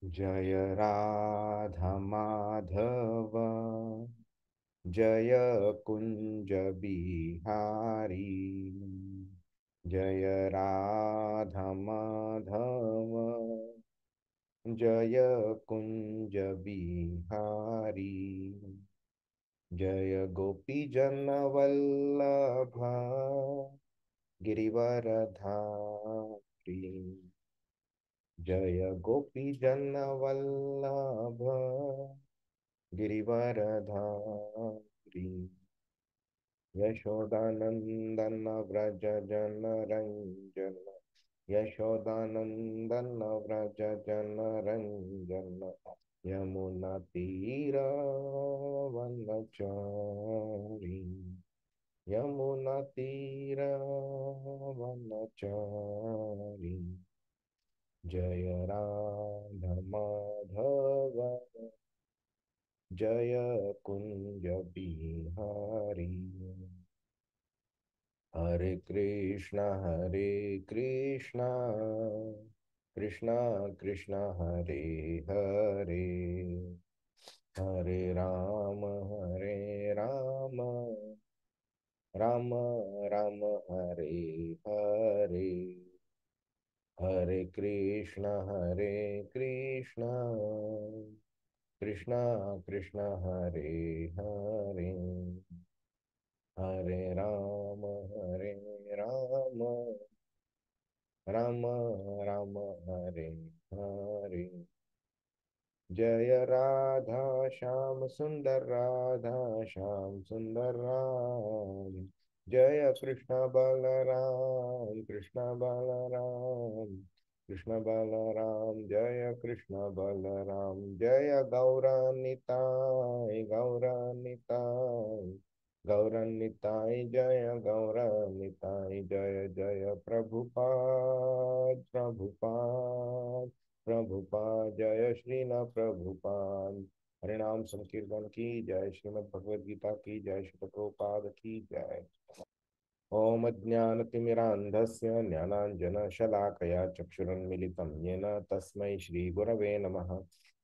जय राधा माधव जय कुंज बिहारी। जय राधा माधव जय कुंज बिहारी। जय गोपी जन वल्लभ गिरिवरधारी। जय गोपी जन वल्लभ गिरिवरधारी। यशोदानंदन व्रज जन रंजन। यशोदानंदन व्रज जन रंजन। यमुना तीर वनचारी। यमुना तीर वनचारी। जय राधा माधव जय कुंज बिहारी। हरे कृष्णा कृष्णा कृष्णा हरे हरे। हरे राम राम राम हरे हरे। हरे कृष्णा कृष्णा कृष्णा हरे हरे। हरे राम राम राम हरे हरे। जय राधा श्याम सुंदर राधा श्याम सुंदर राम। जय कृष्ण बलराम कृष्ण बलराम जय कृष्ण बलराम। जय गौरानिताय जय गौरानिताय। जय जय प्रभुपाद जय श्रील प्रभुपाद। हरिनाम संकीर्तन की जय। श्रीमद् भगवद गीता की जय। श्री प्रभुपाद की जय। ओम ज्ञानतिमिरान्धस्य ज्ञानाञ्जनशलाकया चक्षुरुन्मिलितं येन तस्मै श्रीगुरवे नमः।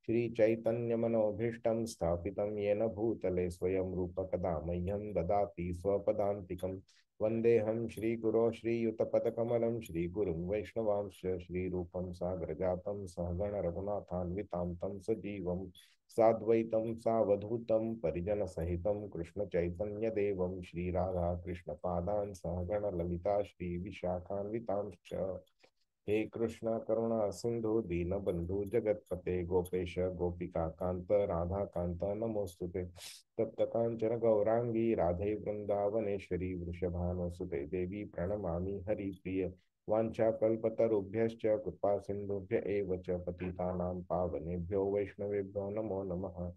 श्रीचैतन्यमनोभीष्टं स्थापितं येन भूतले स्वयं रूपकदा मह्यं ददाति स्वपदान्तिकं। वन्देऽहं श्रीगुरो श्रीयुतपदकमलं श्रीगुरुं वैष्णवांश्च श्रीरूपं साग्रजातं सहगण रघुनाथान्वितां तं सजीवं साद्वैतं सावधूतं परिजनसहितं कृष्णचैतन्यदेवं श्रीराधाकृष्णपादान् सहगण ललिता श्रीविशाखान्वितांश्च। हे कृष्ण करुणा सिंधु दीनबंधु जगत्पते गोपेश गोपिका कांत राधा कांत नमोस्तुते। तप्त कांचन गौरांगी राधे वृंदावनेश्वरी वृषभानुसुते देवी प्रणमामि हरिप्रिय। वाञ्छाकल्पतरुभ्यश्च कृपा सिन्धुभ्य एव च पतितानां पावनेभ्यो वैष्णवेभ्यो नमो नमः।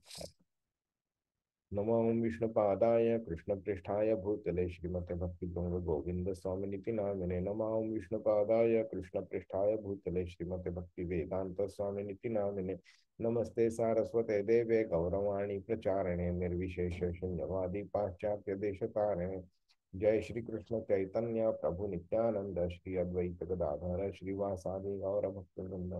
नमो विष्णुपादाय कृष्णपृष्ठाय भूतले श्रीमते भक्तिभृंग गोविंद स्वामिनिति नामिने। नमो विष्णुपादाय कृष्णपृष्ठाय भूतले श्रीमते भक्ति वेदांत स्वामिनिति नामिने। नमस्ते सारस्वते देवे गौरवाणी प्रचारिणे निर्विशेष शून्यवादी पाश्चात्य देशतारिणे। जय श्री कृष्ण चैतन्य प्रभु नित्यानंद श्री अद्वैत गदाधर श्रीवासादि गौर भक्तवृंद।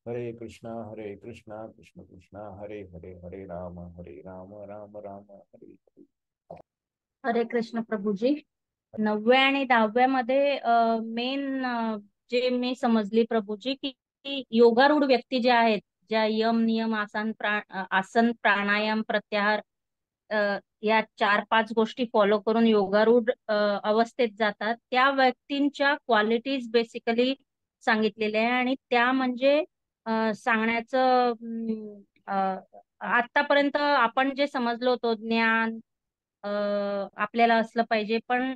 हरे कृष्णा कृष्ण कृष्णा हरे हरे। हरे राम राम राम हरे हरे। हरे कृष्ण प्रभूजी. 9व्या आणि 10व्या मध्ये मेन जे मी समजली प्रभूजी की योगारूढ व्यक्ती ज्या आहेत, ज्या यम नियम आसन प्राणायाम प्रत्याहार या 4-5 गोष्टी फॉलो करून योगारूढ अवस्थेत जातात, त्या व्यक्तींच्या क्वालिटीज बेसिकली सांगितलेल्या आहे. आणि त्या म्हणजे सांगण्याचं आतापर्यंत आपण जे समजलो होतो ज्ञान अ, आपल्याला असलं पाहिजे, पण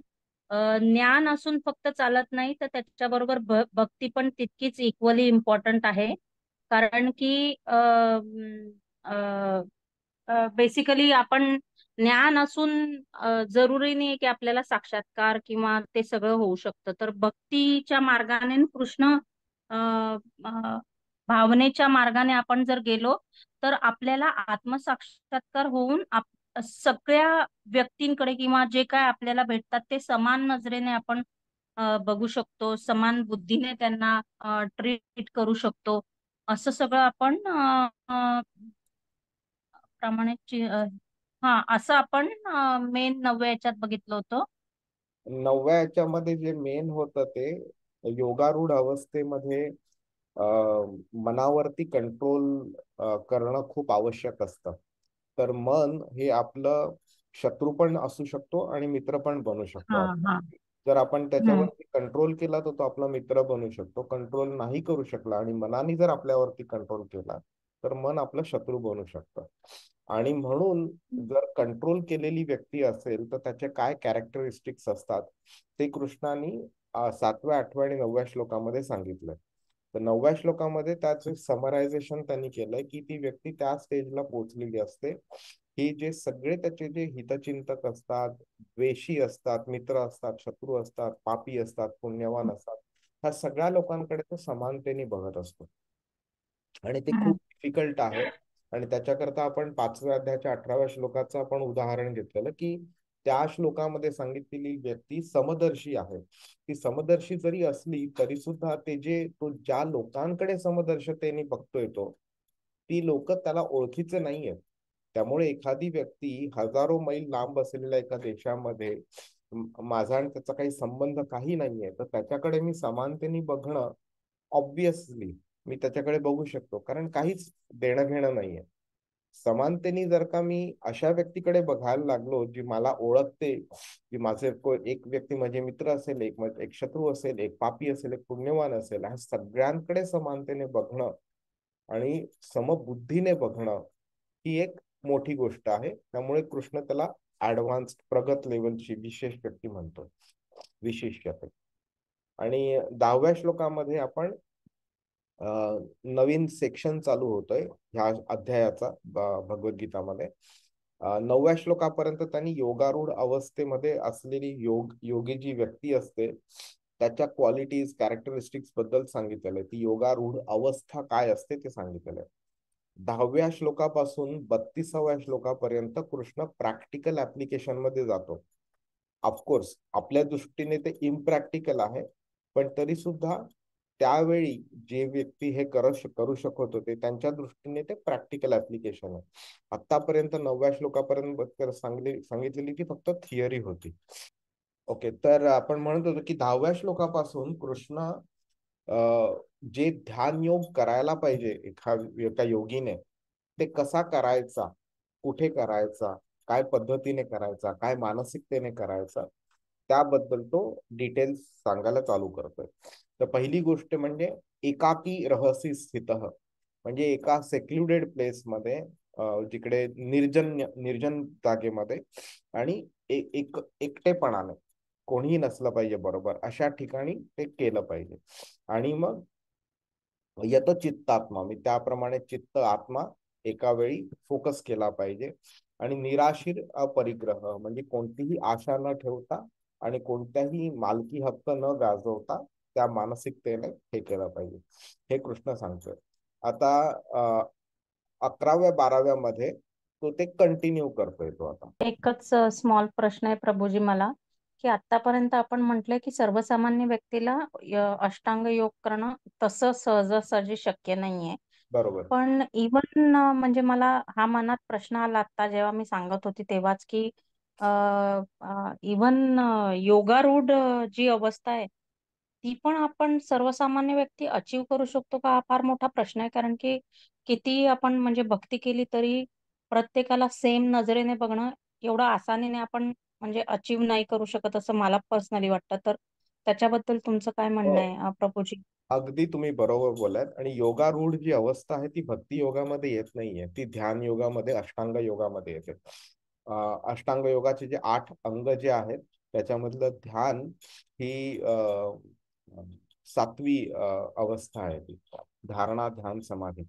ज्ञान असून फक्त चालत नाही, तर त्याच्याबरोबर भक्ती पण तितकीच इक्वली इम्पॉर्टंट आहे. कारण की बेसिकली आपण ज्ञान असून जरुरी नाही की आपल्याला साक्षात्कार किंवा ते सगळं होऊ शकतं. तर भक्तीच्या मार्गाने आणि कृष्ण अ, अ, भावनेच्या मार्गाने आपण जर गेलो तर आपल्याला आत्मसाक्षात्कार होऊन सगळ्या व्यक्तींकडे किंवा जे काय आपल्याला भेटतात ते समान नजरेने आपण बघू शकतो, समान बुद्धीने त्यांना ट्रीट करू शकतो. असं सगळं आपण हा असं आपण मेन 9व्या याच्यात बघितलं होतं. 9व्या याच्यामध्ये जे मेन होतं ते योगारूढ अवस्थेमध्ये मनावरती कंट्रोल करणं खूप आवश्यक असतं. तर मन हे आपलं शत्रू पण असू शकतो आणि मित्र पण बनू शकतो हा आपला. हा. जर आपण हम्म. त्याच्यावरती कंट्रोल केला तर तो आपला मित्र बनू शकतो. कंट्रोल नाही करू शकला आणि मनाने जर आपल्यावरती कंट्रोल केला तर मन आपलं शत्रू बनू शकतं. आणि म्हणून जर कंट्रोल केलेली व्यक्ती असेल तर त्याचे काय कॅरेक्टरिस्टिक्स असतात ते कृष्णाने 7व्या, 8व्या आणि 9व्या श्लोकामध्ये सांगितलंय. तर 9व्या श्लोकामध्ये त्याचं समरायझेशन त्यांनी केलंय की ती व्यक्ती त्या स्टेजला पोहोचलेली असते की जे सगळे त्याचे जे हितचिंतक असतात, द्वेषी असतात, मित्र असतात, शत्रू असतात, पापी असतात, पुण्यवान असतात, ह्या सगळ्या लोकांकडे तो समानतेने बघत असतो. आणि ते हम्म. खूप डिफिकल्ट आहे. आणि त्याच्याकरता आपण 5व्या अध्यायाच्या 18व्या श्लोकाचं आपण उदाहरण घेतलेलं की त्या श्लोकामध्ये सांगितलेली व्यक्ती समदर्शी आहे. ती समदर्शी जरी असली तरी सुद्धा ते जे तो ज्या लोकांकडे समदर्शतेने बघतोय तो, ती लोक त्याला ओळखीचे नाहीयेत. त्यामुळे एखादी व्यक्ती हजारो मैल लांब असलेल्या एका देशामध्ये माझा आणि त्याचा काही संबंध काही नाहीये, तर त्याच्याकडे मी समानतेने बघणं ऑब्विसली मी त्याच्याकडे बघू शकतो, कारण काहीच देणं घेणं नाहीये. समानतेने जर का मी अशा व्यक्तीकडे बघायला लागलो जी मला ओळखते, जी माझे एक व्यक्ती माझे मित्र असेल, एक शत्रू असेल, एक पापी असेल, एक पुण्यवान असेल, ह्या सगळ्यांकडे समानतेने बघणं आणि समबुद्धीने बघणं ही एक मोठी गोष्ट आहे. त्यामुळे कृष्ण त्याला ऍडव्हान्स प्रगत लेवलची विशेष व्यक्ती म्हणतो, विशेषते. आणि 10व्या श्लोकामध्ये आपण नवीन सेक्शन चालू होतोय ह्या अध्यायाचा भगवद्गीतामध्ये. 9व्या श्लोकापर्यंत त्यांनी योगारूढ अवस्थेमध्ये असलेली योगी जी व्यक्ती असते त्याच्या क्वालिटीज कॅरेक्टरिस्टिक्स बद्दल सांगितलेलं आहे. ती योगारूढ अवस्था काय असते ते सांगितलेलं आहे. 10व्या श्लोकापासून 32व्या श्लोकापर्यंत कृष्ण प्रॅक्टिकल ऍप्लिकेशन मध्ये जातो. ऑफकोर्स आपल्या दृष्टीने ते इम्प्रॅक्टिकल आहे, पण तरी सुद्धा त्यावेळी जे व्यक्ती हे करू शकत होते त्यांच्या दृष्टीने ते प्रॅक्टिकल ऍप्लिकेशन आहे. आतापर्यंत 9व्या श्लोकापर्यंत सांगितलेली ती फक्त थिअरी होती. ओके, तर आपण म्हणत होतो की 10व्या श्लोकापासून कृष्ण जे ध्यान योग करायला पाहिजे एका योगीने, ते कसा करायचा, कुठे करायचा, काय पद्धतीने करायचा, काय मानसिकतेने करायचा, त्याबद्दल तो डिटेल्स सांगायला चालू करतोय. तर पहिली गोष्ट म्हणजे एकाकी रहसी स्थित, म्हणजे एका सेक्लुडेड प्लेस मध्ये, जिकडे निर्जन जागेमध्ये आणि एकटेपणाने कोणीही नसलं पाहिजे बरोबर, अशा ठिकाणी ते केलं पाहिजे. आणि मग यत चित्तात्मा, मी त्याप्रमाणे चित्त आत्मा एका वेळी फोकस केला पाहिजे. आणि निराशीर अपरिग्रह, म्हणजे कोणतीही आशा न ठेवता आणि कोणत्याही मालकी हक्क न गाजवता त्या मानसिकतेने हे केलं पाहिजे, हे कृष्ण सांगतोय. आता 11व्या 12व्या मध्ये तो ते कंटिन्यू करतोय तो आता. एकच स्मॉल प्रश्न आहे प्रभूजी मला, की आतापर्यंत आपण म्हटलंय की सर्वसामान्य व्यक्तीला अष्टांग योग करणं तसं सहजासहजी शक्य नाहीये. बरोबर. पण इवन म्हणजे मला हा मनात प्रश्न आला आता जेव्हा मी सांगत होती तेव्हाच की इवन योगारूढ जी अवस्था आहे ती पण आपण सर्वसामान्य व्यक्ती अचीव करू शकतो का, हा फार मोठा प्रश्न आहे. कारण की किती आपण म्हणजे भक्ती केली तरी प्रत्येकाला सेम नजरेने बघणं एवढं आसानीने आपण म्हणजे अचीव नाही करू शकत असं मला पर्सनली वाटतं. तर त्याच्याबद्दल तुमचं काय हो, म्हणणं आहे प्रभूजी? अगदी तुम्ही बरोबर बोलात. आणि योगारूढ जी अवस्था आहे ती भक्ती योगामध्ये येत नाहीये, ती ध्यान योगामध्ये, अष्टांग योगामध्ये येते. अष्टांग योगाचे जे 8 अंग जे आहेत त्याच्यामधलं ध्यान ही 7वी अवस्था आहे, ती धारणा ध्यान समाधी.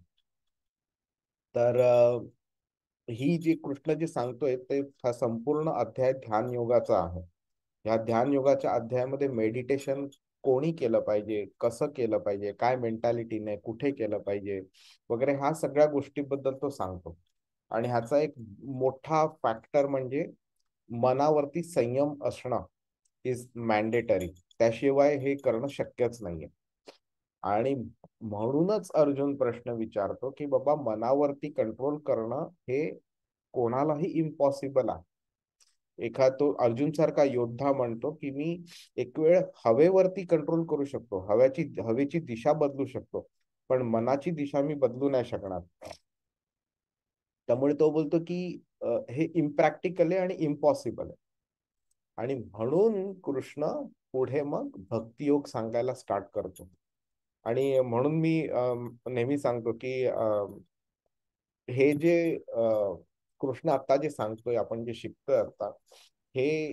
तर ही जी कृष्ण जे सांगतोय ते हा संपूर्ण अध्याय ध्यान योगाचा आहे. या ध्यान योगाच्या अध्यायामध्ये मेडिटेशन कोणी केलं पाहिजे, कसं केलं पाहिजे, काय मेंटॅलिटीने कुठे केलं पाहिजे वगैरे, ह्या सगळ्या गोष्टीबद्दल तो सांगतो. आणि ह्याचा एक मोठा फॅक्टर म्हणजे मनावरती संयम असणं इज मॅन्डेटरी, त्याशिवाय हे करणं शक्यच नाहीये. आणि म्हणूनच अर्जुन प्रश्न विचारतो की बाबा मनावरती कंट्रोल करणं हे कोणालाही इम्पॉसिबल आहे. तो अर्जुन सारखा योद्धा म्हणतो की मी एक वेळ हवेवरती कंट्रोल करू शकतो, हवेची दिशा बदलू शकतो, पण मनाची दिशा मी बदलू नाही शकणार. त्यामुळे तो बोलतो की हे इम्प्रॅक्टिकल आहे आणि इम्पॉसिबल आहे. आणि म्हणून कृष्ण पुढे मग भक्तियोग सांगायला स्टार्ट करतो. आणि म्हणून मी नेहमी सांगतो की हे जे कृष्ण आता जे सांगतोय, आपण जे शिकतोय आता, हे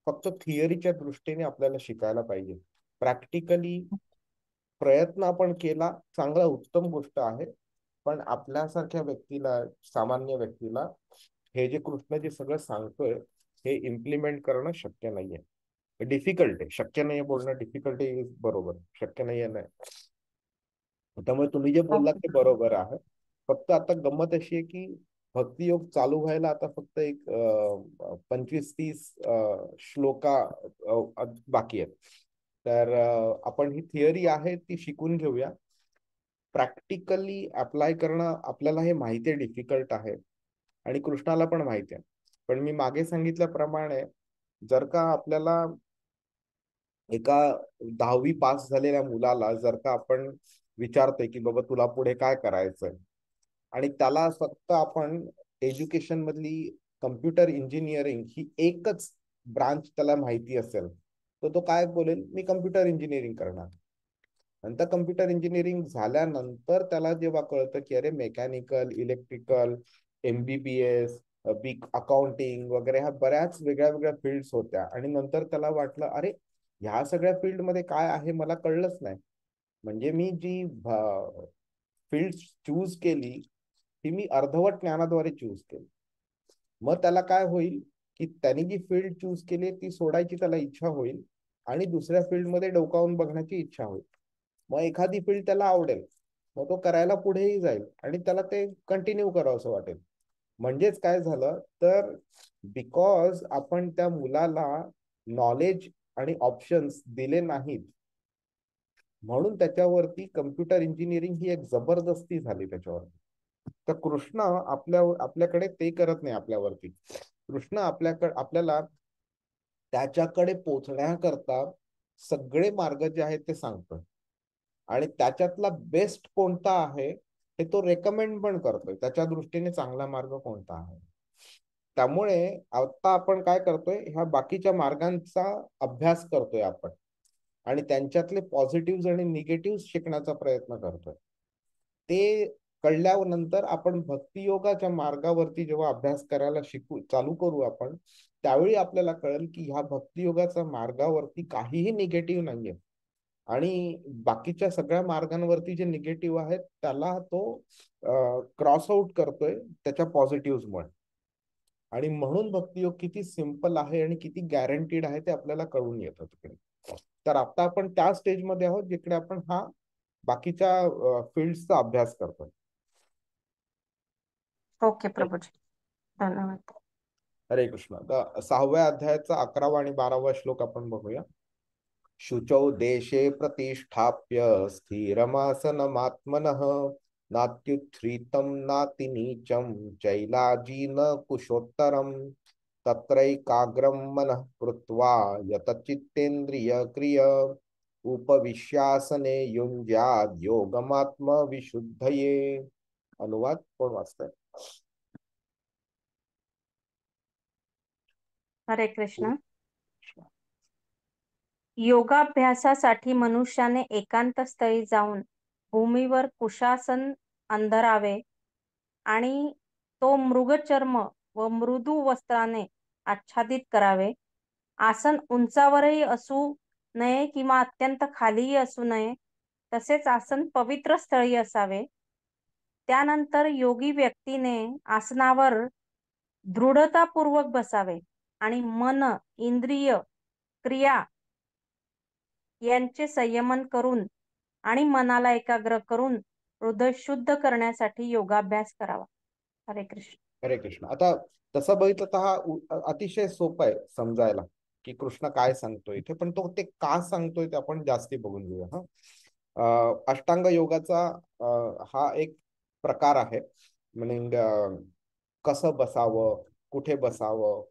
फक्त थिअरीच्या दृष्टीने आपल्याला शिकायला पाहिजे. प्रॅक्टिकली प्रयत्न आपण केला, चांगला उत्तम गोष्ट आहे, पण आपल्यासारख्या व्यक्तीला, सामान्य व्यक्तीला हे जे कृष्ण जे सगळं सांगतोय हे इम्प्लिमेंट करणं शक्य नाहीये. डिफिकल्ट आहे. शक्य नाहीये बोलणं, डिफिकल्ट आहे बरोबर, शक्य नाहीये नाही. त्यामुळे तुम्ही जे बोललात ते बरोबर आहे. फक्त आता गंमत अशी आहे की भक्तियोग चालू व्हायला आता फक्त एक 25-30 श्लोका बाकी आहेत. तर आपण ही थिअरी आहे ती शिकून घेऊया. प्रॅक्टिकली अप्लाय करणं आपल्याला हे माहिती आहे डिफिकल्ट आहे, आणि कृष्णाला पण माहिती आहे. पण मी मागे सांगितल्याप्रमाणे जर का आपल्याला एका 10वी पास झालेल्या मुलाला जर का आपण विचारतोय की बाबा तुला पुढे काय करायचंय, आणि त्याला फक्त आपण एज्युकेशन मधली कम्प्युटर इंजिनिअरिंग ही एकच ब्रांच त्याला माहिती असेल, तर तो काय बोलेल, मी कम्प्युटर इंजिनिअरिंग करणार. नंतर कम्प्युटर इंजिनिअरिंग झाल्यानंतर त्याला जेव्हा कळतं की अरे mechanical, electrical, MBBS, big accounting वगैरे ह्या बऱ्याच वेगळ्या वेगळ्या फील्ड्स होत्या, आणि नंतर त्याला वाटलं अरे ह्या सगळ्या फील्डमध्ये काय आहे मला कळलंच नाही. म्हणजे मी जी फील्ड चूज केली ती मी अर्धवट ज्ञानाद्वारे चूज केली. मग त्याला काय होईल की त्यांनी जी फील्ड चूज केली ती सोडायची त्याला इच्छा होईल, आणि दुसऱ्या फील्डमध्ये डोकावून बघण्याची इच्छा होईल. मग एखादी फील्ड त्याला आवडेल, मग तो करायला पुढेही जाईल आणि त्याला ते कंटिन्यू करावं असं वाटेल. म्हणजेच काय झालं तर बिकॉज आपण त्या मुलाला नॉलेज आणि ऑप्शन्स दिले नाहीत, म्हणून त्याच्यावरती कम्प्युटर इंजिनिअरिंग ही एक जबरदस्ती झाली त्याच्यावरती. तर कृष्ण आपल्याकडे ते करत नाही आपल्यावरती. कृष्ण आपल्याला त्याच्याकडे पोहोचण्याकरता सगळे मार्ग जे आहेत ते सांगतोय, आणि त्याच्यातला बेस्ट कोणता आहे हे तो रेकमेंड पण करतोय, त्याच्या दृष्टीने चांगला मार्ग कोणता आहे. त्यामुळे आता आपण काय करतोय, ह्या बाकीच्या मार्गांचा अभ्यास करतोय आपण, आणि त्यांच्यातले पॉझिटिव्ह आणि निगेटिव्ह शिकण्याचा प्रयत्न करतोय. ते कळल्यानंतर आपण भक्तियोगाच्या मार्गावरती जेव्हा अभ्यास करायला चालू करू आपण, त्यावेळी आपल्याला कळेल की ह्या भक्तियोगाच्या मार्गावरती काहीही निगेटिव्ह नाहीये, आणि बाकीच्या सगळ्या मार्गांवरती जे निगेटिव्ह आहेत त्याला तो क्रॉस आउट करतोय त्याच्या पॉझिटिव्हमुळे. आणि म्हणून भक्तियोग किती सिंपल आहे आणि किती गॅरंटीड आहे ते आपल्याला कळून येतं तिकडे. तर आता आपण त्या स्टेजमध्ये आहोत जिकडे आपण हा बाकीच्या फील्डचा अभ्यास करतोय. ओके प्रभूजी, धन्यवाद. हरे कृष्ण. तर 6व्या अध्यायाचा 11वा आणि 12वा श्लोक आपण बघूया. शुचौ देशे प्रतिष्ठाप्य स्थिरमासनमात्मनः नात्युत्थ्रितं नातिनीचं चैलाजिन कुशोत्तरम् तत्रैकाग्रं मनः कृत्वा यतचित्तेन्द्रियक्रिय उपविश्यासने युञ्ज्याद् योगमात्मविशुद्धये. अनुवाद कोण वाचतंय? हरे कृष्ण. योगाभ्यासासाठी मनुष्याने एकांत स्थळी जाऊन भूमीवर कुशासन अंतरावे आणि तो मृगचर्म व मृदू वस्त्राने आच्छादित करावे. आसन उंचावरही असू नये किंवा अत्यंत खालीही असू नये. तसेच आसन पवित्र स्थळी असावे. त्यानंतर योगी व्यक्तीने आसनावर दृढतापूर्वक बसावे आणि मन, इंद्रिय, क्रिया यांचे संयमन करून आणि मनाला एकाग्र करून हृदय शुद्ध करण्यासाठी योगाभ्यास करावा. हरे कृष्ण. हरे कृष्ण. आता तसं बघितलं तर हा अतिशय सोपं आहे समजायला की कृष्ण काय सांगतोय इथे, पण तो ते का सांगतोय ते आपण जास्ती बघून घेऊया. हा, अष्टांग योगाचा हा एक प्रकार आहे. म्हणजे कसं बसावं, कुठे बसावं,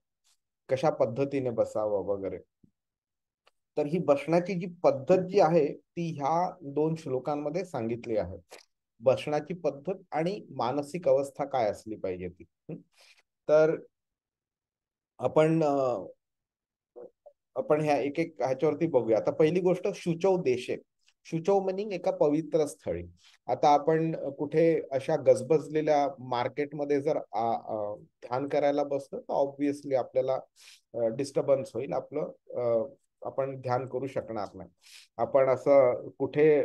कशा पद्धतीने बसावं वगैरे. तर ही बसण्याची जी पद्धत जी आहे ती ह्या 2 श्लोकांमध्ये सांगितली आहे. बसण्याची पद्धत आणि मानसिक अवस्था काय असली पाहिजे ती. तर आपण आपण ह्या एक एक ह्याच्यावरती बघूया. आता पहिली गोष्ट शुचौ देशे. शुचौ मिनिंग एका पवित्र स्थळी. आता आपण कुठे अशा गजबजलेल्या मार्केटमध्ये जर ध्यान करायला बसलो तर ऑब्व्हियसली आपल्याला डिस्टर्बन्स होईल. आपण ध्यान करू शकणार नाही. आपण असं कुठे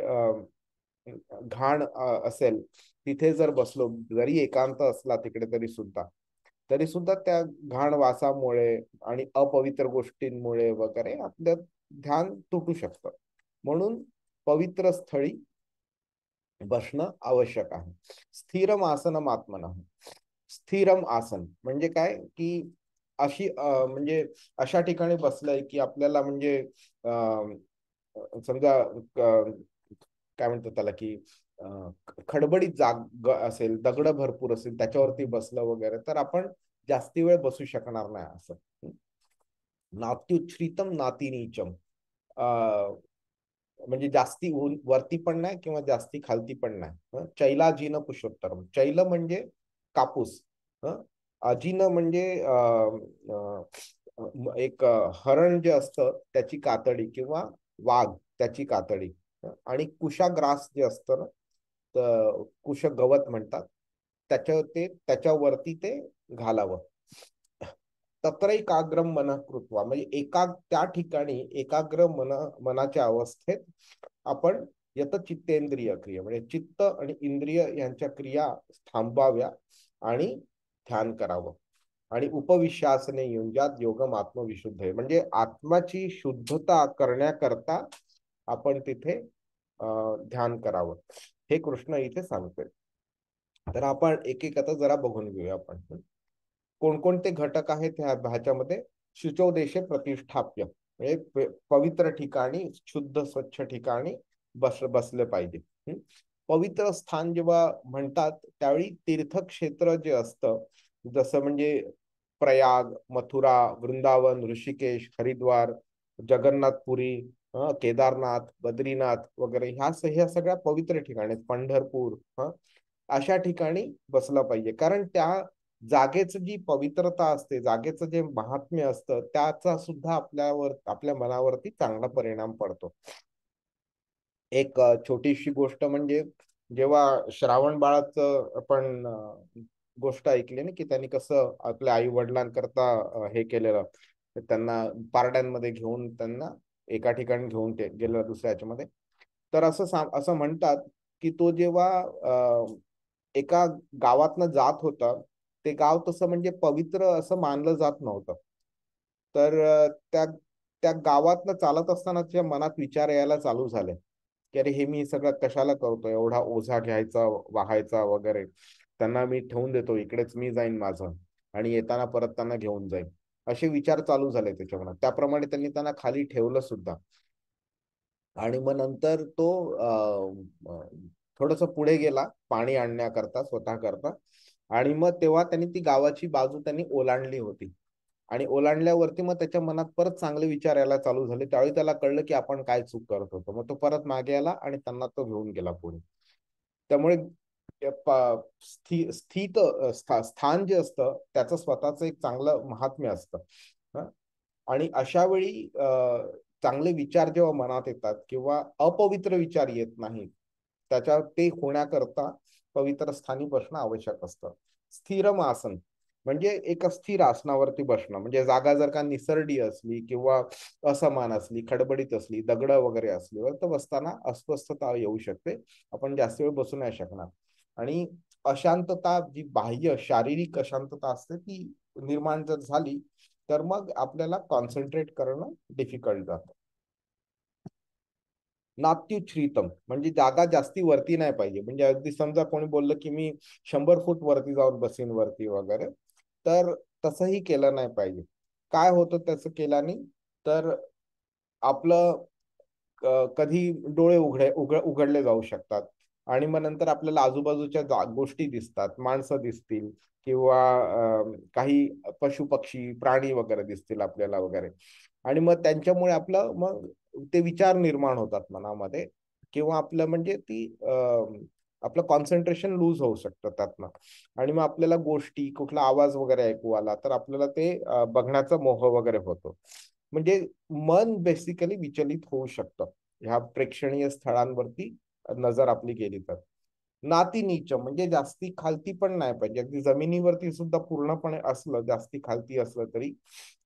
घाण असेल तिथे जर बसलो, जरी एकांत असला तिकडे तरी सुद्धा त्या घाण वासामुळे आणि अपवित्र गोष्टींमुळे वगैरे आपलं ध्यान तुटू शकतं. म्हणून पवित्र स्थळी बसणं आवश्यक आहे. स्थिरम आसनम आत्मनः. स्थिरम आसन म्हणजे काय, की म्हणजे अशा ठिकाणी बसलंय की आपल्याला म्हणजे समजा काय म्हणतात त्याला, की खडबडीत असेल, दगड भरपूर असेल, त्याच्यावरती बसलं वगैरे तर आपण जास्ती वेळ बसू शकणार नाही असं. नात्युच्छ्रितम नाती नीचम. म्हणजे जास्ती वरती पण नाही किंवा जास्ती खालती पण नाही. चैलाजीन पुरुषोत्तरम. चैल म्हणजे कापूस. अजिन म्हणजे एक हरण जे असतं त्याची कातडी किंवा वाघ त्याची कातडी. आणि कुशाग्रास जे असतं ना, तर कुश गवत म्हणतात, त्याच्यावरती ते घालावं. तत्र एकाग्रम मन कृत्वा म्हणजे त्या ठिकाणी एकाग्र मनाच्या अवस्थेत आपण चित्तेंद्रिय क्रिया म्हणजे चित्त आणि इंद्रिय यांच्या क्रिया थांबाव्या आणि ध्यान करावं. आणि उपविश्वासने युंजात योगम आत्मविशुद्ध आहे म्हणजे आत्माची शुद्धता करण्याकरता आपण तिथे ध्यान करावं. हे कृष्ण इथे सांगतोय. तर आपण एक एक आता जरा बघून घेऊया आपण. कोणकोणते घटक आहेत ह्याच्यामध्ये. शुचौ देशे प्रतिष्ठाप्य म्हणजे पवित्र ठिकाणी, शुद्ध स्वच्छ ठिकाणी बसले पाहिजे. पवित्र स्थान जेव्हा म्हणतात त्यावेळी तीर्थक्षेत्र जे असतं, जसं म्हणजे प्रयाग, मथुरा, वृंदावन, ऋषिकेश, हरिद्वार, जगन्नाथपुरी, केदारनाथ, बद्रीनाथ वगैरे ह्या सगळ्या पवित्र ठिकाणी, पंढरपूर, अशा ठिकाणी बसलं पाहिजे. कारण त्या जागेचं जी पवित्रता असते, जागेचं जे महात्म्य असतं, त्याचा सुद्धा आपल्या मनावरती चांगला परिणाम पडतो. एक छोटीशी गोष्ट म्हणजे जेव्हा श्रावण बाळाचं आपण गोष्ट ऐकली ना, की त्यांनी कसं आपल्या आई वडिलांकरता हे केलेलं, त्यांना पारड्यांमध्ये घेऊन त्यांना एका ठिकाणी घेऊन गेलं दुसऱ्या ह्याच्यामध्ये. तर असं म्हणतात की तो जेव्हा एका गावातनं जात होता, ते गाव तसं म्हणजे पवित्र असं मानलं जात नव्हतं. तर त्या गावातनं चालत असताना त्याच्या मनात विचार यायला चालू झाले की अरे हे मी सगळं कशाला करतो, एवढा ओझा घ्यायचा, वाहायचा वगैरे. त्यांना मी ठेवून देतो, इकडेच मी जाईन माझं आणि येताना परत त्यांना घेऊन जाईन. असे विचार चालू झाले त्याच्या मनात. त्याप्रमाणे त्यांनी त्यांना खाली ठेवलं सुद्धा. आणि मग नंतर तो थोडस पुढे गेला पाणी आणण्याकरता स्वतः करता. आणि मग तेव्हा त्यांनी ती गावाची बाजू त्यांनी ओलांडली होती. आणि ओलांडल्यावरती मग त्याच्या मनात परत चांगले विचार यायला चालू झाले. त्यावेळी त्याला कळलं की आपण काय चूक करत होतो. मग तो परत मागे आला आणि त्यांना तो घेऊन गेला पुढे. त्यामुळे स्थान जे असतं त्याचं स्वतःच एक चांगलं महात्म्य असतं. आणि अशा वेळी चांगले विचार जेव्हा मनात येतात किंवा अपवित्र विचार येत नाहीत, ते होण्याकरता पवित्र स्थानी बसणं आवश्यक असतं. स्थिरम आसन म्हणजे एका स्थिर आसनावरती बसणं. म्हणजे जागा जर का निसरडी असली किंवा असमान असली, खडबडीत असली, दगड वगैरे असली तर बसताना अस्वस्थता येऊ शकते. आपण जास्त वेळ बसू नाही शकणार. आणि अशांतता, जी बाह्य शारीरिक अशांतता असते, ती निर्माण जर झाली तर मग आपल्याला कॉन्सन्ट्रेट करणं डिफिकल्ट जातं. नात्युच्छ्रितम म्हणजे जागा जास्ती वरती नाही पाहिजे. म्हणजे अगदी समजा कोणी बोललं की मी 100 फूट वरती जाऊन बसीन वरती वगैरे, तर तसंही केलं नाही पाहिजे. काय होतं त्याचं केल्याने, तर आपलं कधी डोळे उघडले जाऊ शकतात आणि मग नंतर आपल्याला आजूबाजूच्या गोष्टी दिसतात, माणसं दिसतील किंवा काही पशु पक्षी प्राणी वगैरे दिसतील आपल्याला वगैरे. आणि मग त्यांच्यामुळे आपलं मग ते विचार निर्माण होतात मनामध्ये किंवा आपलं म्हणजे ती आपलं कॉन्सन्ट्रेशन लूज होऊ शकतं त्यातनं. आणि मग आपल्याला गोष्टी कुठला आवाज वगैरे ऐकू आला तर आपल्याला ते बघण्याचा मोह वगैरे होतो. म्हणजे मन बेसिकली विचलित होऊ शकतं ह्या प्रेक्षणीय स्थळांवरती नजर आपली गेली तर. नाती नीच म्हणजे जास्ती खालती पण नाही पाहिजे, अगदी जमिनीवरती सुद्धा पूर्णपणे असलं जास्ती खालती असलं तरी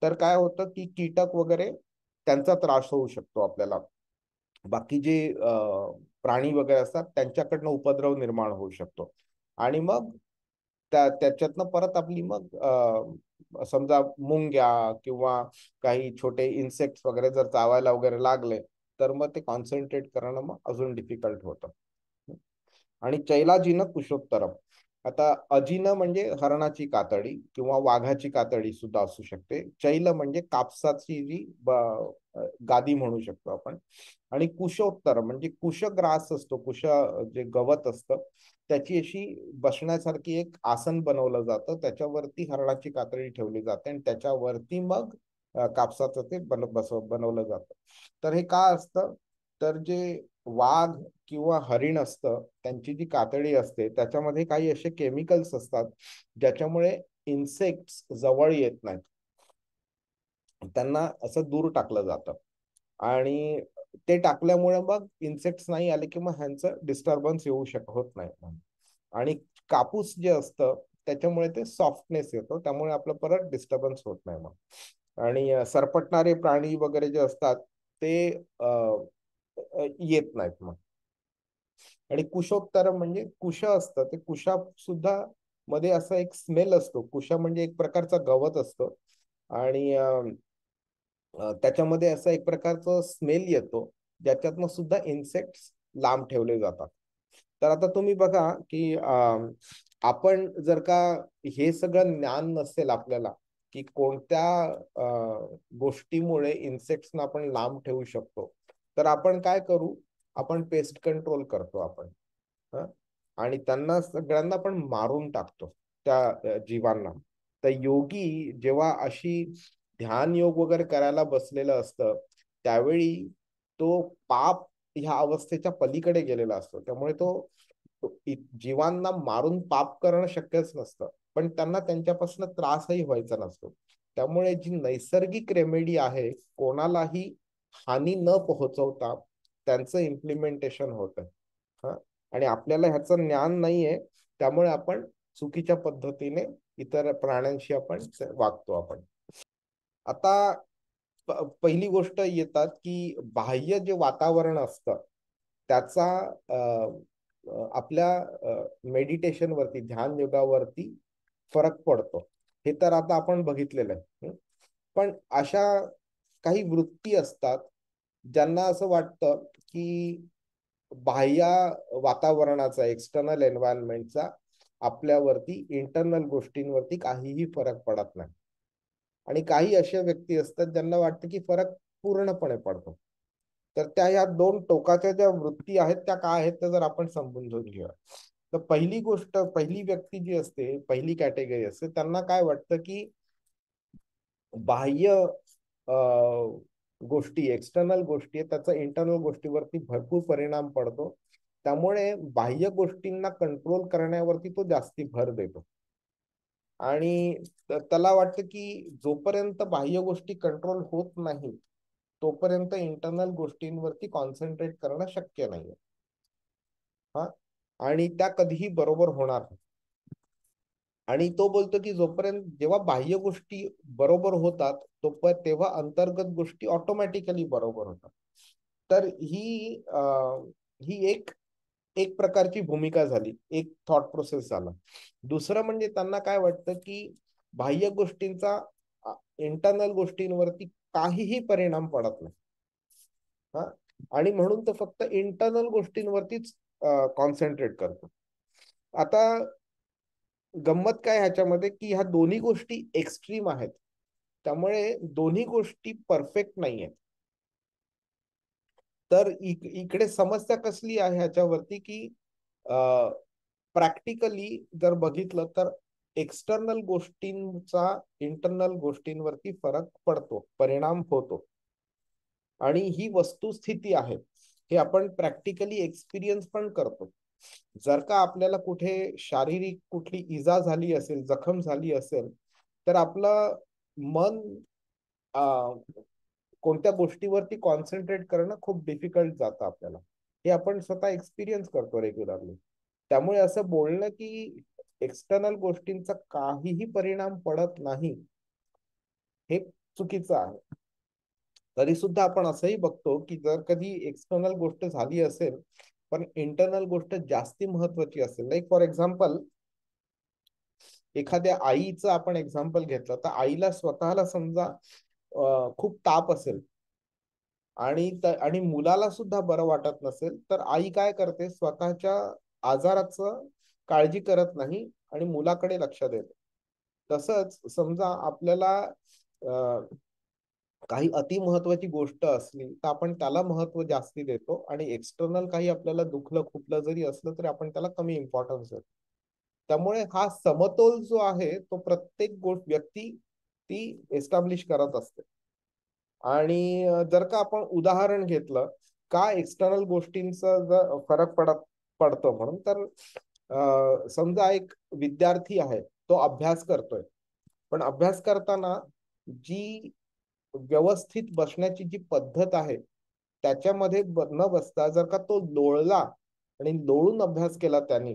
तर काय होतं की कीटक वगैरे त्यांचा त्रास होऊ शकतो आपल्याला. बाकी जे प्राणी वगैरे असतात त्यांच्याकडनं उपद्रव निर्माण होऊ शकतो. आणि मग त्याच्यातनं परत आपली मग समजा मुंग्या किंवा काही छोटे इन्सेक्ट्स वगैरे जर चावायला वगैरे लागले तर मग ते कॉन्सन्ट्रेट करणं मग अजून डिफिकल्ट होतं. आणि चैलाजिन कुशोत्तरम. आता अजिन म्हणजे हरणाची कातडी किंवा वाघाची कातडी सुद्धा असू शकते. चैल म्हणजे कापसाची जी गादी म्हणू शकतो आपण. आणि कुशोत्तर म्हणजे कुशग्रास असतो, जे गवत असतं त्याची अशी बसण्यासारखी एक आसन बनवलं जातं, त्याच्यावरती हरणाची कातडी ठेवली जाते आणि त्याच्यावरती मग कापसाचं ते बनवलं जातं. तर हे का असतं तर जे वाघ किंवा हरिण असतं त्यांची जी कातडी असते त्याच्यामध्ये काही असे केमिकल्स असतात ज्याच्यामुळे इन्सेक्ट्स जवळ येत नाहीत, त्यांना असं दूर टाकलं जातं. आणि ते टाकल्यामुळे मग इन्सेक्ट्स नाही आले की मग ह्यांचं डिस्टर्बन्स होत नाही. आणि कापूस जे असतं त्याच्यामुळे ते सॉफ्टनेस येतो, त्यामुळे आपलं परत डिस्टर्बन्स होत नाही मग. आणि सरपटणारे प्राणी वगैरे जे असतात ते येत नाहीत मग. आणि कुशोत्तर म्हणजे कुश असतं, ते कुशा सुद्धा मध्ये असा एक स्मेल असतो. कुशा म्हणजे एक प्रकारचा गवत असतो आणि त्याच्यामध्ये असं एक प्रकारचं स्मेल येतो ज्याच्यातनं सुद्धा इन्सेक्ट्स लांब ठेवले जातात. तर आता तुम्ही बघा की आपण जर का हे सगळं ज्ञान नसेल आपल्याला की कोणत्या गोष्टीमुळे इन्सेक्ट्सना आपण लांब ठेवू शकतो तर आपण काय करू, आपण पेस्ट कंट्रोल करतो आपण. आणि त्यांना सगळ्यांना पण मारून टाकतो त्या जीवांना. तर योगी जेव्हा अशी ध्यान योग वगैरे करायला बसलेलं असतं त्यावेळी तो पाप ह्या अवस्थेच्या पलीकडे गेलेला असतो, त्यामुळे तो जीवांना मारून पाप करणं शक्यच नसतं, पण त्यांना त्यांच्यापासून त्रासही व्हायचा नसतो. त्यामुळे जी नैसर्गिक रेमेडी आहे कोणालाही हानी न पोहोचवता त्यांचं इम्प्लिमेंटेशन होतं. हा. आणि आपल्याला ह्याचं ज्ञान नाहीये त्यामुळे आपण चुकीच्या पद्धतीने इतर प्राण्यांशी आपण वागतो आपण. आता पहिली गोष्ट येतात की बाह्य जे वातावरण असतं त्याचा आपल्या मेडिटेशन वरती, ध्यान योगावरती फरक पडतो. हे तर आता आपण बघितलेलं आहे. पण अशा काही वृत्ती असतात ज्यांना असं वाटतं की बाह्य वातावरणाचा, एक्सटर्नल एन्व्हायरमेंटचा आपल्यावरती इंटरनल गोष्टींवरती काहीही फरक पडत नाही. आणि काही अशा व्यक्ती असतात ज्यांना वाटतं की फरक पूर्णपणे पडतो. तर त्या ह्या दोन टोकाच्या ज्या वृत्ती आहेत त्या काय आहेत त्या जर आपण समजून घेऊया. तर पहिली गोष्ट, पहिली व्यक्ती जी असते, पहिली कॅटेगरी असते, त्यांना काय वाटतं की बाह्य गोष्टी, एक्सटर्नल गोष्टी आहेत त्याचा इंटरनल गोष्टीवरती भरपूर परिणाम पडतो, त्यामुळे बाह्य गोष्टींना कंट्रोल करण्यावरती तो जास्ती भर देतो. आणि त्याला वाटतं की जोपर्यंत बाह्य गोष्टी कंट्रोल होत नाही तोपर्यंत इंटरनल गोष्टींवरती कॉन्सन्ट्रेट करणं शक्य नाहीये. हा. आणि त्या कधीही बरोबर होणार नाही. आणि तो बोलतो की जोपर्यंत जेव्हा बाह्य गोष्टी बरोबर होतात तेव्हा अंतर्गत गोष्टी ऑटोमॅटिकली बरोबर होतात. तर ही एक एक प्रकारची भूमिका झाली, एक थॉट प्रोसेस झाला. दुसरं म्हणजे त्यांना काय वाटतं की बाह्य गोष्टींचा इंटरनल गोष्टींवरती काहीही परिणाम पडत नाही. हा. आणि म्हणून तो फक्त इंटरनल गोष्टींवरतीच कॉन्सन्ट्रेट करतो. आता गंमत काय ह्याच्यामध्ये की ह्या दोन्ही गोष्टी एक्स्ट्रीम आहेत, त्यामुळे दोन्ही गोष्टी परफेक्ट नाही आहेत. तर इकडे समस्या कसली आहे ह्याच्यावरती की प्रॅक्टिकली जर बघितलं तर एक्सटर्नल गोष्टींचा इंटरनल गोष्टींवरती फरक पडतो, परिणाम होतो. आणि ही वस्तुस्थिती आहे, हे आपण प्रॅक्टिकली एक्सपिरियन्स पण करतो. जर का आपल्याला कुठे शारीरिक कुठली इजा झाली असेल, जखम झाली असेल, तर आपलं मन कोणत्या गोष्टीवरती कॉन्सन्ट्रेट करणं खूप डिफिकल्ट जातं आपल्याला. हे आपण स्वतः एक्सपिरियन्स करतो रेग्युलरली. त्यामुळे असं बोलणं की एक्सटर्नल गोष्टींचा काहीही परिणाम पडत नाही, हे चुकीचं आहे. तरी सुद्धा आपण असंही बघतो की जर कधी एक्सटर्नल गोष्ट झाली असेल पण इंटरनल गोष्ट जास्ती महत्वाची असेल, लाईक फॉर एक्झाम्पल एखाद्या आईचं आपण एक्झाम्पल घेतलं तर आईला स्वतःला समजा खूप ताप असेल आणि मुलाला सुद्धा बरं वाटत नसेल, तर आई काय करते, स्वतःच्या आजाराचं काळजी करत नाही आणि मुलाकडे लक्ष देते. तसंच समजा आपल्याला काही अति महत्वाची गोष्ट असली तर आपण त्याला महत्व जास्ती देतो आणि एक्सटर्नल काही आपल्याला दुखलं खुपलं जरी असलं तरी आपण त्याला कमी इम्पॉर्टन्स देतो. त्यामुळे हा समतोल जो आहे तो प्रत्येक गोष्ट व्यक्ती ती एस्टॅब्लिश करत असते. आणि जर का आपण उदाहरण घेतलं का एक्सटर्नल गोष्टींचा जर फरक पडतो म्हणून, तर समजा एक विद्यार्थी आहे, तो अभ्यास करतोय, पण अभ्यास करताना जी व्यवस्थित बसण्याची जी पद्धत आहे त्याच्यामध्ये न बसता जर का तो लोळला आणि लोळून अभ्यास केला त्याने,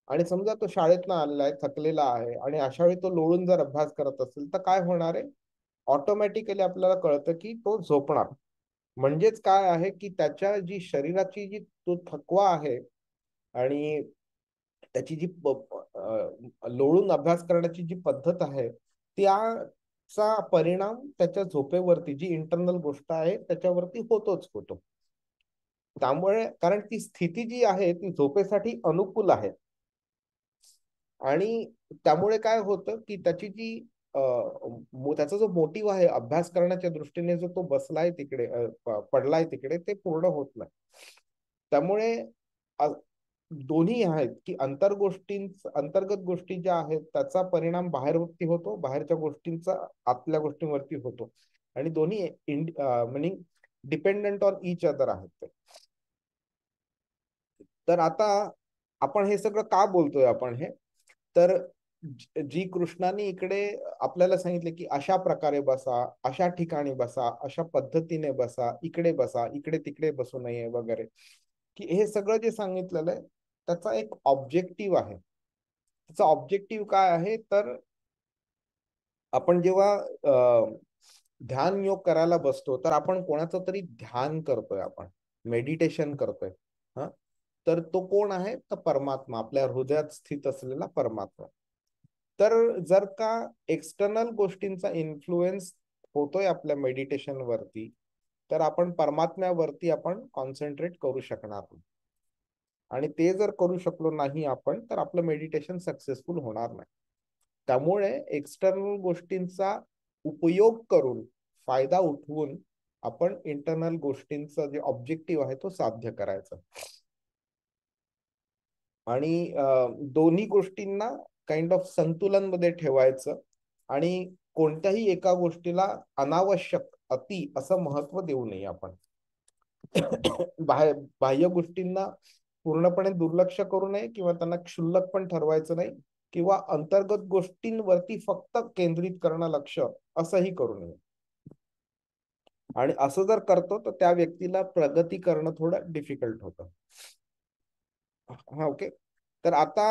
आणि समजा तो शाळेतनं आलेला आहे, थकलेला आहे आणि अशा वेळी तो लोळून जर अभ्यास करत असेल तर काय होणार आहे, ऑटोमॅटिकली आपल्याला कळतं की तो झोपणार. म्हणजेच काय आहे की त्याच्या जी शरीराची जी तो थकवा आहे आणि त्याची जी लोळून अभ्यास करण्याची जी पद्धत आहे त्याचा परिणाम त्याच्या झोपेवरती, जी इंटरनल गोष्ट आहे त्याच्यावरती होतोच होतो. त्यामुळे कारण ती स्थिती जी आहे ती झोपेसाठी अनुकूल आहे. आणि त्यामुळे काय होतं की त्याची जी त्याचा जो मोटिव्ह आहे अभ्यास करण्याच्या दृष्टीने, जो तो बसलाय तिकडे, पडलाय तिकडे, ते पूर्ण होत नाही. त्यामुळे दोन्ही आहेत की अंतर्गत गोष्टी ज्या आहेत त्याचा परिणाम बाहेरवरती होतो, बाहेरच्या गोष्टींचा आतल्या गोष्टींवरती होतो, आणि दोन्ही म्हणजे डिपेंडंट ऑन इच अदर आहेत ते. तर आता आपण हे सगळं का बोलतोय आपण हे, तर जी कृष्णाने इकडे आपल्याला सांगितले की अशा प्रकारे बसा, अशा ठिकाणी बसा, अशा पद्धतीने बसा, इकडे बसा, इकडे तिकडे बसू नये वगैरे, की हे सगळं जे सांगितलेलं आहे त्याचा एक ऑब्जेक्टिव्ह आहे. त्याचा ऑब्जेक्टिव्ह काय आहे, तर आपण जेव्हा ध्यान योग करायला बसतो तर आपण कोणाचं तरी ध्यान करतोय, आपण मेडिटेशन करतोय. हा, तर तो कोण आहे, तर परमात्मा, आपल्या हृदयात स्थित असलेला परमात्मा. तर जर का एक्सटर्नल गोष्टींचा इन्फ्लुएन्स होतोय आपल्या मेडिटेशन वरती, तर आपण परमात्म्यावरती आपण कॉन्सन्ट्रेट करू शकणार नाही. आणि ते जर करू शकलो नाही आपण, तर आपलं मेडिटेशन सक्सेसफुल होणार नाही. त्यामुळे एक्सटर्नल गोष्टींचा उपयोग करून, फायदा उठवून आपण इंटरनल गोष्टींचा जे ऑब्जेक्टिव्ह आहे तो साध्य करायचा. आणि दोन्ही गोष्टींना काइंड ऑफ संतुलन मध्ये ठेवायचं आणि कोणत्याही एका गोष्टीला अनावश्यक अति असं महत्व देऊ नये आपण. बाह्य गोष्टींना पूर्णपणे दुर्लक्ष करू नये किंवा त्यांना क्षुल्लक पण ठरवायचं नाही, किंवा अंतर्गत गोष्टींवरती फक्त केंद्रित करणं लक्ष, असंही करू नये. आणि असं जर करतो तर त्या व्यक्तीला प्रगती करणं थोडं डिफिकल्ट होतं. हा, ओके. तर आता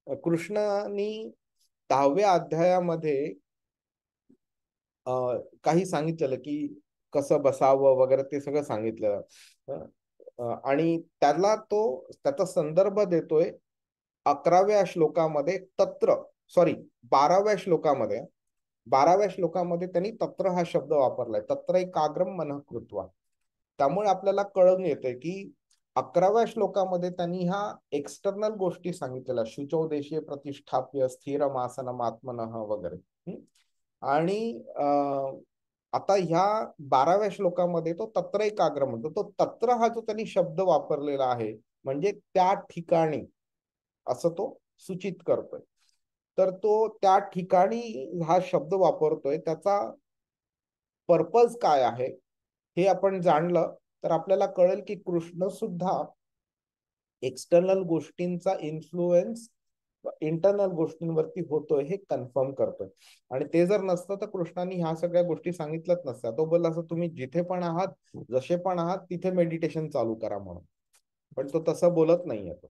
कृष्णानी 10व्या अध्यायामध्ये काही सांगितलेलं की कसं बसावं वगैरे, ते सगळं सांगितलं. आणि त्याचा संदर्भ देतोय 11व्या श्लोकामध्ये, 12व्या श्लोकामध्ये त्यांनी तत्र हा शब्द वापरलाय, तत्र एकाग्रम मनः कृत्वा. त्यामुळे आपल्याला कळून येतंय की 11व्या श्लोकामध्ये त्यांनी हा एक्सटर्नल गोष्टी सांगितलेल्या, शुचो देशीय प्रतिष्ठाप्य स्थिरमासनम आत्मनः वगैरे. आणि आता ह्या 12व्या श्लोकामध्ये तो तत्र एकाग्र म्हणतो. तो तत्र हा जो त्यांनी शब्द वापरलेला आहे म्हणजे त्या ठिकाणी असं तो सूचित करतोय. तर तो त्या ठिकाणी हा शब्द वापरतोय, त्याचा पर्पज काय आहे हे आपण जाणलं तर आपल्याला कळेल की कृष्ण सुद्धा एक्सटर्नल गोष्टींचा इन्फ्लुएन्स इंटरनल गोष्टींवरती होतोय हे कन्फर्म करतोय. आणि ते जर नसतं तर कृष्णाने ह्या सगळ्या गोष्टी सांगितल्याच नसत्या. तो बोलला असं तुम्ही जिथे पण आहात, जसे पण आहात, तिथे मेडिटेशन चालू करा म्हणून. पण तो तसं बोलत नाहीये तो.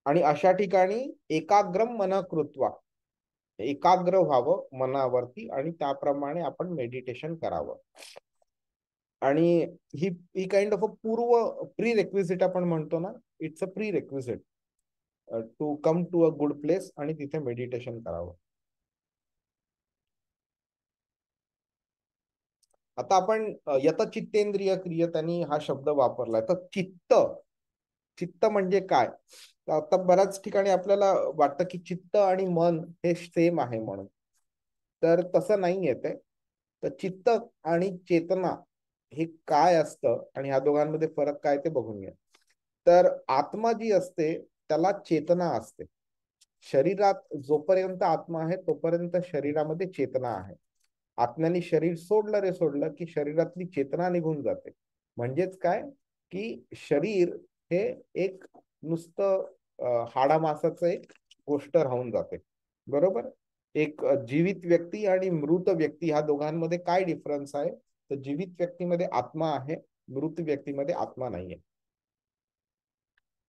आणि अशा ठिकाणी एकाग्रम मन कृत्वा, एकाग्र व्हावं मनावरती आणि त्याप्रमाणे आपण मेडिटेशन करावं. आणि ही kind of a prerequisite आपण म्हणतो ना, it's a prerequisite to come to a good place आणि तिथे मेडिटेशन करावं. आता आपण यतचित्तेंद्रिय क्रियतानी हा शब्द वापरलाय. तर चित्त, चित्त म्हणजे काय? आता बऱ्याच ठिकाणी आपल्याला वाटतं की चित्त आणि मन हे सेम आहे म्हणून. तर तसं नाही येते. तर चित्त आणि चेतना हे काय असतं आणि ह्या दोघांमध्ये फरक काय ते बघून घ्या. तर आत्मा जी असते त्याला चेतना असते. शरीरात जोपर्यंत आत्मा आहे तोपर्यंत शरीरामध्ये चेतना आहे. आत्म्याने शरीर सोडलं रे सोडलं की शरीरातली चेतना निघून जाते. म्हणजेच काय की शरीर हे एक नुसतं हाडामासाचं एक गोष्ट राहून जाते. बरोबर. एक जीवित व्यक्ती आणि मृत व्यक्ती ह्या दोघांमध्ये काय डिफरन्स आहे? तर जीवित व्यक्तीमध्ये आत्मा आहे, मृत व्यक्तीमध्ये आत्मा नाहीये.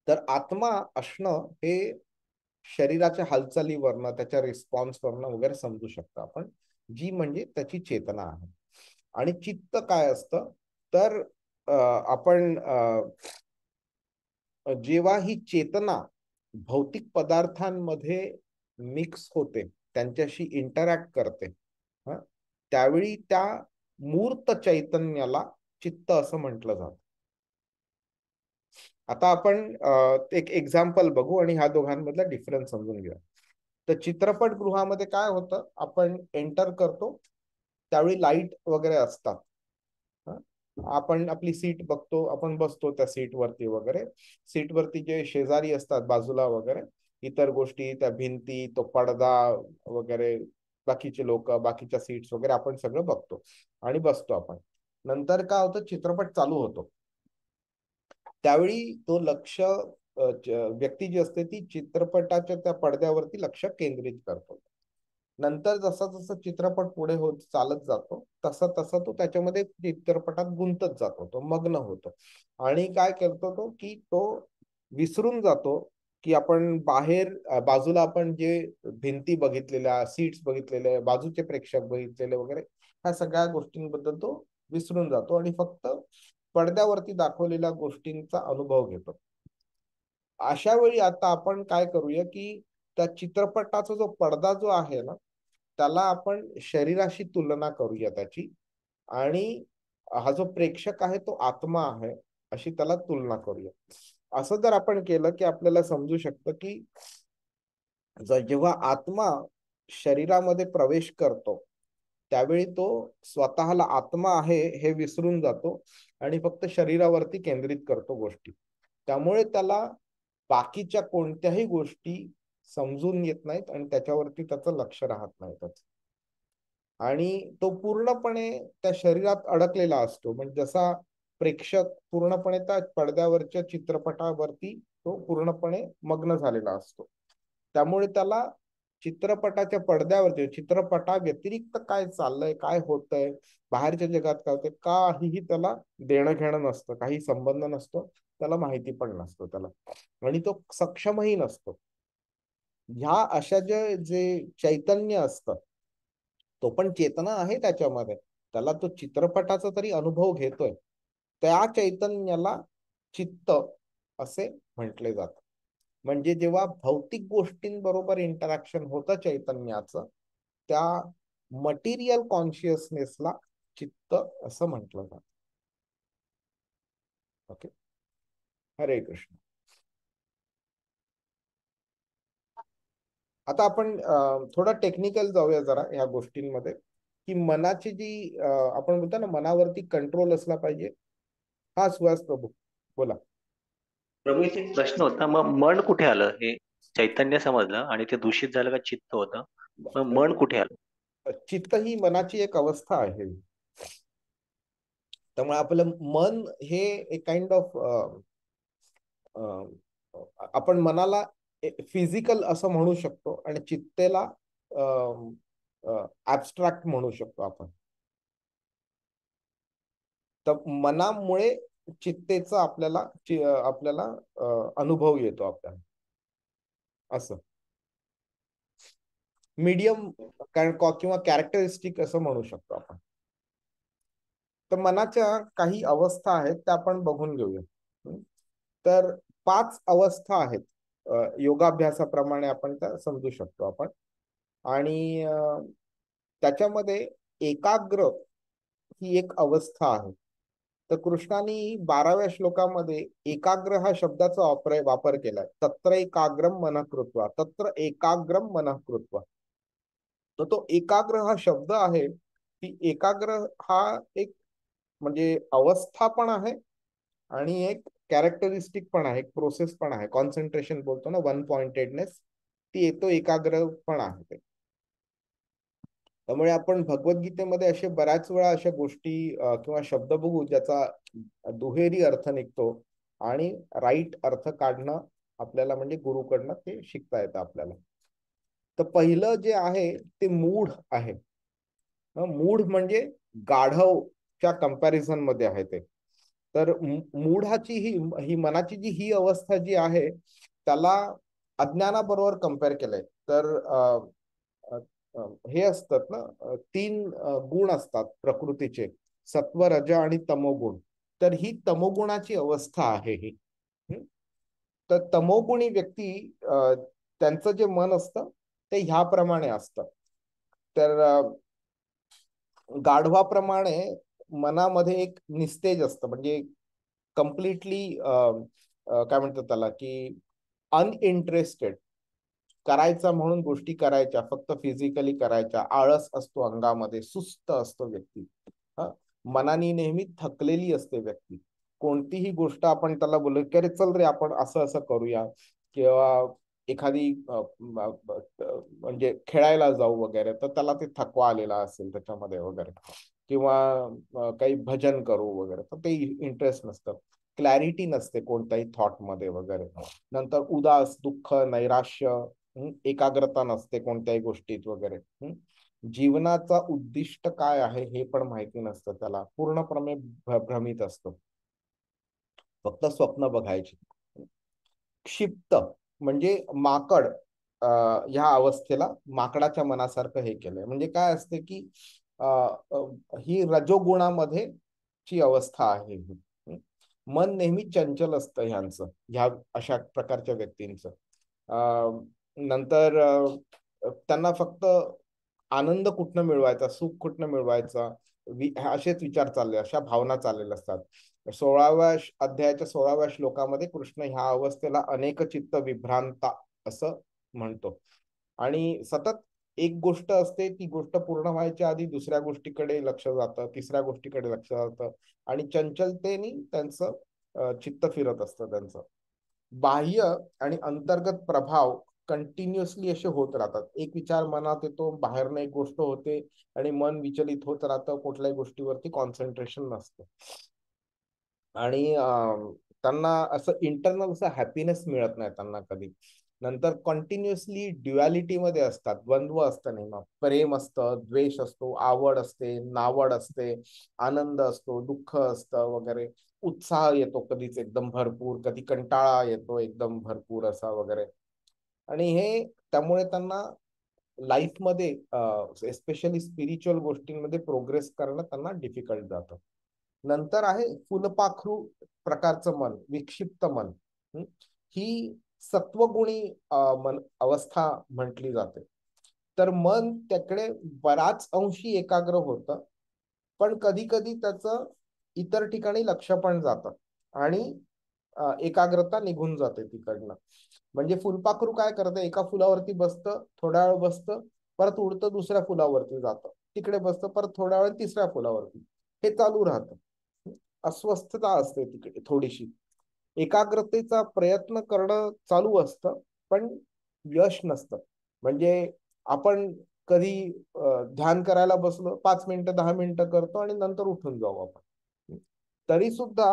तर आत्मा असणं हे शरीराच्या हालचालीवरनं, त्याच्या रिस्पॉन्सवरनं वगैरे समजू शकतो आपण. जी म्हणजे त्याची चेतना आहे. आणि चित्त काय असतं? तर आपण जेव्हा ही चेतना भौतिक पदार्थांमध्ये मिक्स होते, त्यांच्याशी इंटरॅक्ट करते, त्यावेळी त्या मूर्त चैतन्याला चित्त असं म्हटलं जातं. आता आपण एक एक्झाम्पल बघू आणि ह्या दोघांमधला डिफरन्स समजून घेऊया. तर चित्रपटगृहामध्ये काय होतं? आपण एंटर करतो त्यावेळी लाईट वगैरे असतात. आपण आपली सीट बघतो, आपण बसतो त्या सीटवरती वगैरे. सीटवरती जे शेजारी असतात बाजूला वगैरे, इतर गोष्टी, त्या भिंती, तो पडदा वगैरे, बाकीचे लोक, बाकीच्या सीट्स वगैरे आपण सगळं बघतो आणि बसतो आपण. नंतर काय होतं? चित्रपट चालू होतो. त्यावेळी तो लक्ष व्यक्ती जी असते ती चित्रपटाच्या त्या पडद्यावरती लक्ष केंद्रित करतो. नंतर जसा जसा चित्रपट पुढे होत चालत जातो तसा तसा तो त्याच्यामध्ये चित्रपटात गुंतत जातो, तो मग्न होतो. आणि काय करतो तो की तो विसरून जातो की आपण बाहेर बाजूला आपण जे भिंती बघितलेल्या, सीट्स बघितलेल्या, बाजूचे प्रेक्षक बघितलेले वगैरे, ह्या सगळ्या गोष्टींबद्दल तो विसरून जातो आणि फक्त पडद्यावरती दाखवलेल्या गोष्टींचा अनुभव घेतो. अशा वेळी आता आपण काय करूया की त्या चित्रपटाचा जो पडदा जो आहे ना, त्याला आपण शरीराशी तुलना करूया त्याची. आणि हा जो प्रेक्षक आहे तो आत्मा आहे अशी त्याला तुलना करूया. असं जर आपण केलं की आपल्याला समजू शकतं की जेव्हा आत्मा शरीरामध्ये प्रवेश करतो त्यावेळी तो स्वतःला आत्मा आहे हे विसरून जातो आणि फक्त शरीरावरती केंद्रित करतो गोष्टी. त्यामुळे त्याला बाकीच्या कोणत्याही गोष्टी समजून येत नाहीत आणि त्याच्यावरती त्याचं लक्ष राहत नाही त्याचं. आणि तो पूर्णपणे त्या शरीरात अडकलेला असतो. म्हणजे जसा प्रेक्षक पूर्णपणे त्या पडद्यावरच्या चित्रपटावरती तो पूर्णपणे मग्न झालेला असतो. त्यामुळे त्याला चित्रपटाच्या पडद्यावरती चित्रपटा व्यतिरिक्त काय चाललंय, काय होतंय, बाहेरच्या जगात काय होतंय, काहीही त्याला देणं घेणं नसतं, काही संबंध नसतो, त्याला माहिती पण नसतो त्याला. आणि तो सक्षमही नसतो. ह्या अशा जे जे चैतन्य असतं, तो पण चेतना आहे त्याच्यामध्ये, त्याला तो चित्रपटाचा तरी अनुभव घेतोय, त्या चैतन्याला चित्त असे म्हटले जातं. म्हणजे जेव्हा भौतिक गोष्टींबरोबर इंटरॅक्शन होतं चैतन्याचं, त्या मटेरियल कॉन्शियसनेसला चित्त असं म्हटलं जातं. ओके. हरे कृष्ण. आता आपण थोडा टेक्निकल जाऊया जरा ह्या गोष्टींमध्ये, की मनाची जी आपण बोलतो ना मनावरती कंट्रोल असला पाहिजे. हा सुहास प्रभू बोला. प्रभू इथे एक प्रश्न होता, मग मन कुठे आलं? हे चैतन्य समजलं आणि ते दूषित झालं का चित्त होतं, मग मन कुठे आलं? चित्त ही मनाची एक अवस्था आहे. त्यामुळे आपलं मन हे एक काइंड ऑफ आपण मनाला फिजिकल असं म्हणू शकतो आणि चित्तेला ऍबस्ट्रॅक्ट म्हणू शकतो आपण. तर मनामुळे चित्तेचा आपल्याला अनुभव येतो आपल्याला, असं मीडियम किंवा कॅरेक्टरिस्टिक असं म्हणू शकतो आपण. तर मनाच्या काही अवस्था आहेत त्या आपण बघून घेऊया. तर 5 अवस्था आहेत योगाभ्यासाप्रमाणे आपण त्या समजू शकतो आपण. आणि त्याच्यामध्ये एकाग्र ही एक अवस्था आहे. तर कृष्णाने 12व्या श्लोकामध्ये एकाग्र हा शब्दाचा वापर केलाय. तत्र एकाग्रम मनः कृत्वा, तत्र एकाग्रम मनः कृत्वा. तर तो एकाग्र हा शब्द आहे, की एकाग्र हा एक म्हणजे अवस्था पण आहे आणि एक कॅरेक्टरिस्टिक पण आहे, एक प्रोसेस पण आहे. कॉन्सन्ट्रेशन बोलतो ना, वन पॉइंटेडनेस, ती येतो एकाग्र पण आहे ते. त्यामुळे आपण भगवद्गीतेमध्ये असे बऱ्याच वेळा अशा गोष्टी किंवा शब्द बघू ज्याचा दुहेरी अर्थ निघतो आणि राईट अर्थ काढणं आपल्याला म्हणजे गुरुकडनं ते शिकता येतं आपल्याला. तर पहिलं जे आहे ते मूढ आहे. मूढ म्हणजे गाढवच्या कंपॅरिझन मध्ये आहे ते. तर मूढाची ही मनाची ही अवस्था जी आहे त्याला अज्ञानाबरोबर कम्पेअर केलंय. तर हे असतात ना 3 गुण असतात प्रकृतीचे, सत्व, रज आणि तमोगुण. तर ही तमोगुणाची अवस्था आहे ही. तर तमोगुणी व्यक्ती त्यांचं जे मन असतं ते ह्याप्रमाणे असतं. तर गाढवाप्रमाणे मनामध्ये एक निस्तेज असतं, म्हणजे कम्प्लिटली काय म्हणतात त्याला, की अनइंटरेस्टेड. करायचा म्हणून गोष्टी करायच्या, फक्त फिजिकली करायच्या. आळस असतो अंगामध्ये, सुस्त असतो व्यक्ती. मनाने नेहमी थकलेली असते व्यक्ती. कोणतीही गोष्ट आपण त्याला बोललो की अरे चल रे आपण असं असं करूया, किंवा एखादी म्हणजे खेळायला जाऊ वगैरे, तर त्याला ते थकवा आलेला असेल त्याच्यामध्ये वगैरे, किंवा काही भजन करू वगैरे, तर ते इंटरेस्ट नसतं. क्लॅरिटी नसते कोणत्याही थॉट मध्ये वगैरे. नंतर उदास, दुःख, नैराश्य, एकाग्रता नसते कोणत्याही गोष्टीत वगैरे. जीवनाचा उद्दिष्ट काय आहे हे पण माहिती नसतं त्याला. पूर्णपणे भ्रमित असतो, फक्त स्वप्न बघायची. क्षिप्त म्हणजे माकड, ह्या अवस्थेला माकडाच्या मनासारखं हे केलंय. म्हणजे काय असते की ही रजोगुणामध्ये ची अवस्था आहे. मन नेहमी चंचल असतं ह्यांचं, ह्या अशा प्रकारच्या व्यक्तींचं. नंतर त्यांना फक्त आनंद कुठनं मिळवायचा, सुख कुठनं मिळवायचा, असेच विचार चालले, अशा भावना चाललेल्या असतात. 16व्या अध्यायाच्या 16व्या श्लोकामध्ये कृष्ण ह्या अवस्थेला अनेक चित्त विभ्रांता असं म्हणतो. आणि सतत एक गोष्ट असते, ती गोष्ट पूर्ण व्हायच्या आधी दुसऱ्या गोष्टीकडे लक्ष जातं, तिसऱ्या गोष्टीकडे लक्ष जातं, आणि चंचलतेने त्यांचं चित्त फिरत असतं त्यांचं. बाह्य आणि अंतर्गत प्रभाव कंटिन्युअसली असे होत राहतात. एक विचार मनात येतो, बाहेरनं एक गोष्ट होते आणि मन विचलित होत राहतं, कुठल्याही गोष्टीवरती कॉन्सन्ट्रेशन नसतं. आणि त्यांना असं इंटरनल असं हॅपीनेस मिळत नाही त्यांना कधी. नंतर कंटिन्युअसली ड्युअलिटी मध्ये असतात, द्वंद्व असतं नेहमी. प्रेम असतं, द्वेष असतो, आवड असते, नावड असते, आनंद असतो, दुःख असतं वगैरे. उत्साह येतो कधीच एकदम भरपूर, कधी कंटाळा येतो एकदम भरपूर असा वगैरे. आणि हे त्यामुळे त्यांना लाईफमध्ये एस्पेशली स्पिरिच्युअल गोष्टींमध्ये प्रोग्रेस करणं त्यांना डिफिकल्ट जातं. नंतर आहे फुलपाखरू प्रकारचं मन, विक्षिप्त मन. ही सत्वगुणी मन अवस्था म्हटली जाते. तर मन त्याकडे बराच अंशी एकाग्र होतं, पण कधी कधी त्याचं इतर ठिकाणी लक्ष पण जातं. आणि एकाग्रता निघून जाते तिकडनं. म्हणजे फुलपाखरू काय करतं, एका फुलावरती बसतं, थोड्या वेळ बसतं, परत उडतं, दुसऱ्या फुलावरती जातं, तिकडे बसतं, परत थोड्या वेळ तिसऱ्या फुलावरती, हे चालू राहतं. अस्वस्थता असते तिकडे थोडीशी. एकाग्रतेचा प्रयत्न करणं चालू असतं, पण यश नसतं. म्हणजे आपण कधी ध्यान करायला बसलो, 5 मिनिटं 10 मिनिटं करतो आणि नंतर उठून जाऊ आपण. तरी सुद्धा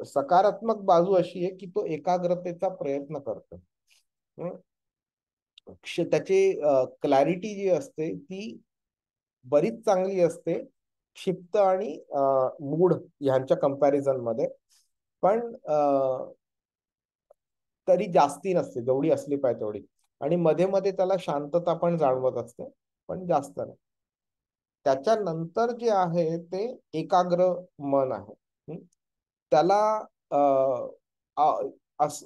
सकारात्मक बाजू अशी आहे की तो एकाग्रतेचा प्रयत्न करतो. त्याची क्लॅरिटी जी असते ती बरीच चांगली असते, क्षिप्त आणि मूड ह्यांच्या कंपॅरिझन मध्ये. पण तरी जास्ती नसते, जेवढी असली पाहिजे तेवढी. आणि मध्ये मध्ये त्याला शांतता पण जाणवत असते, पण जास्त नाही. त्याच्यानंतर जे आहे ते एकाग्र मन आहे. त्याला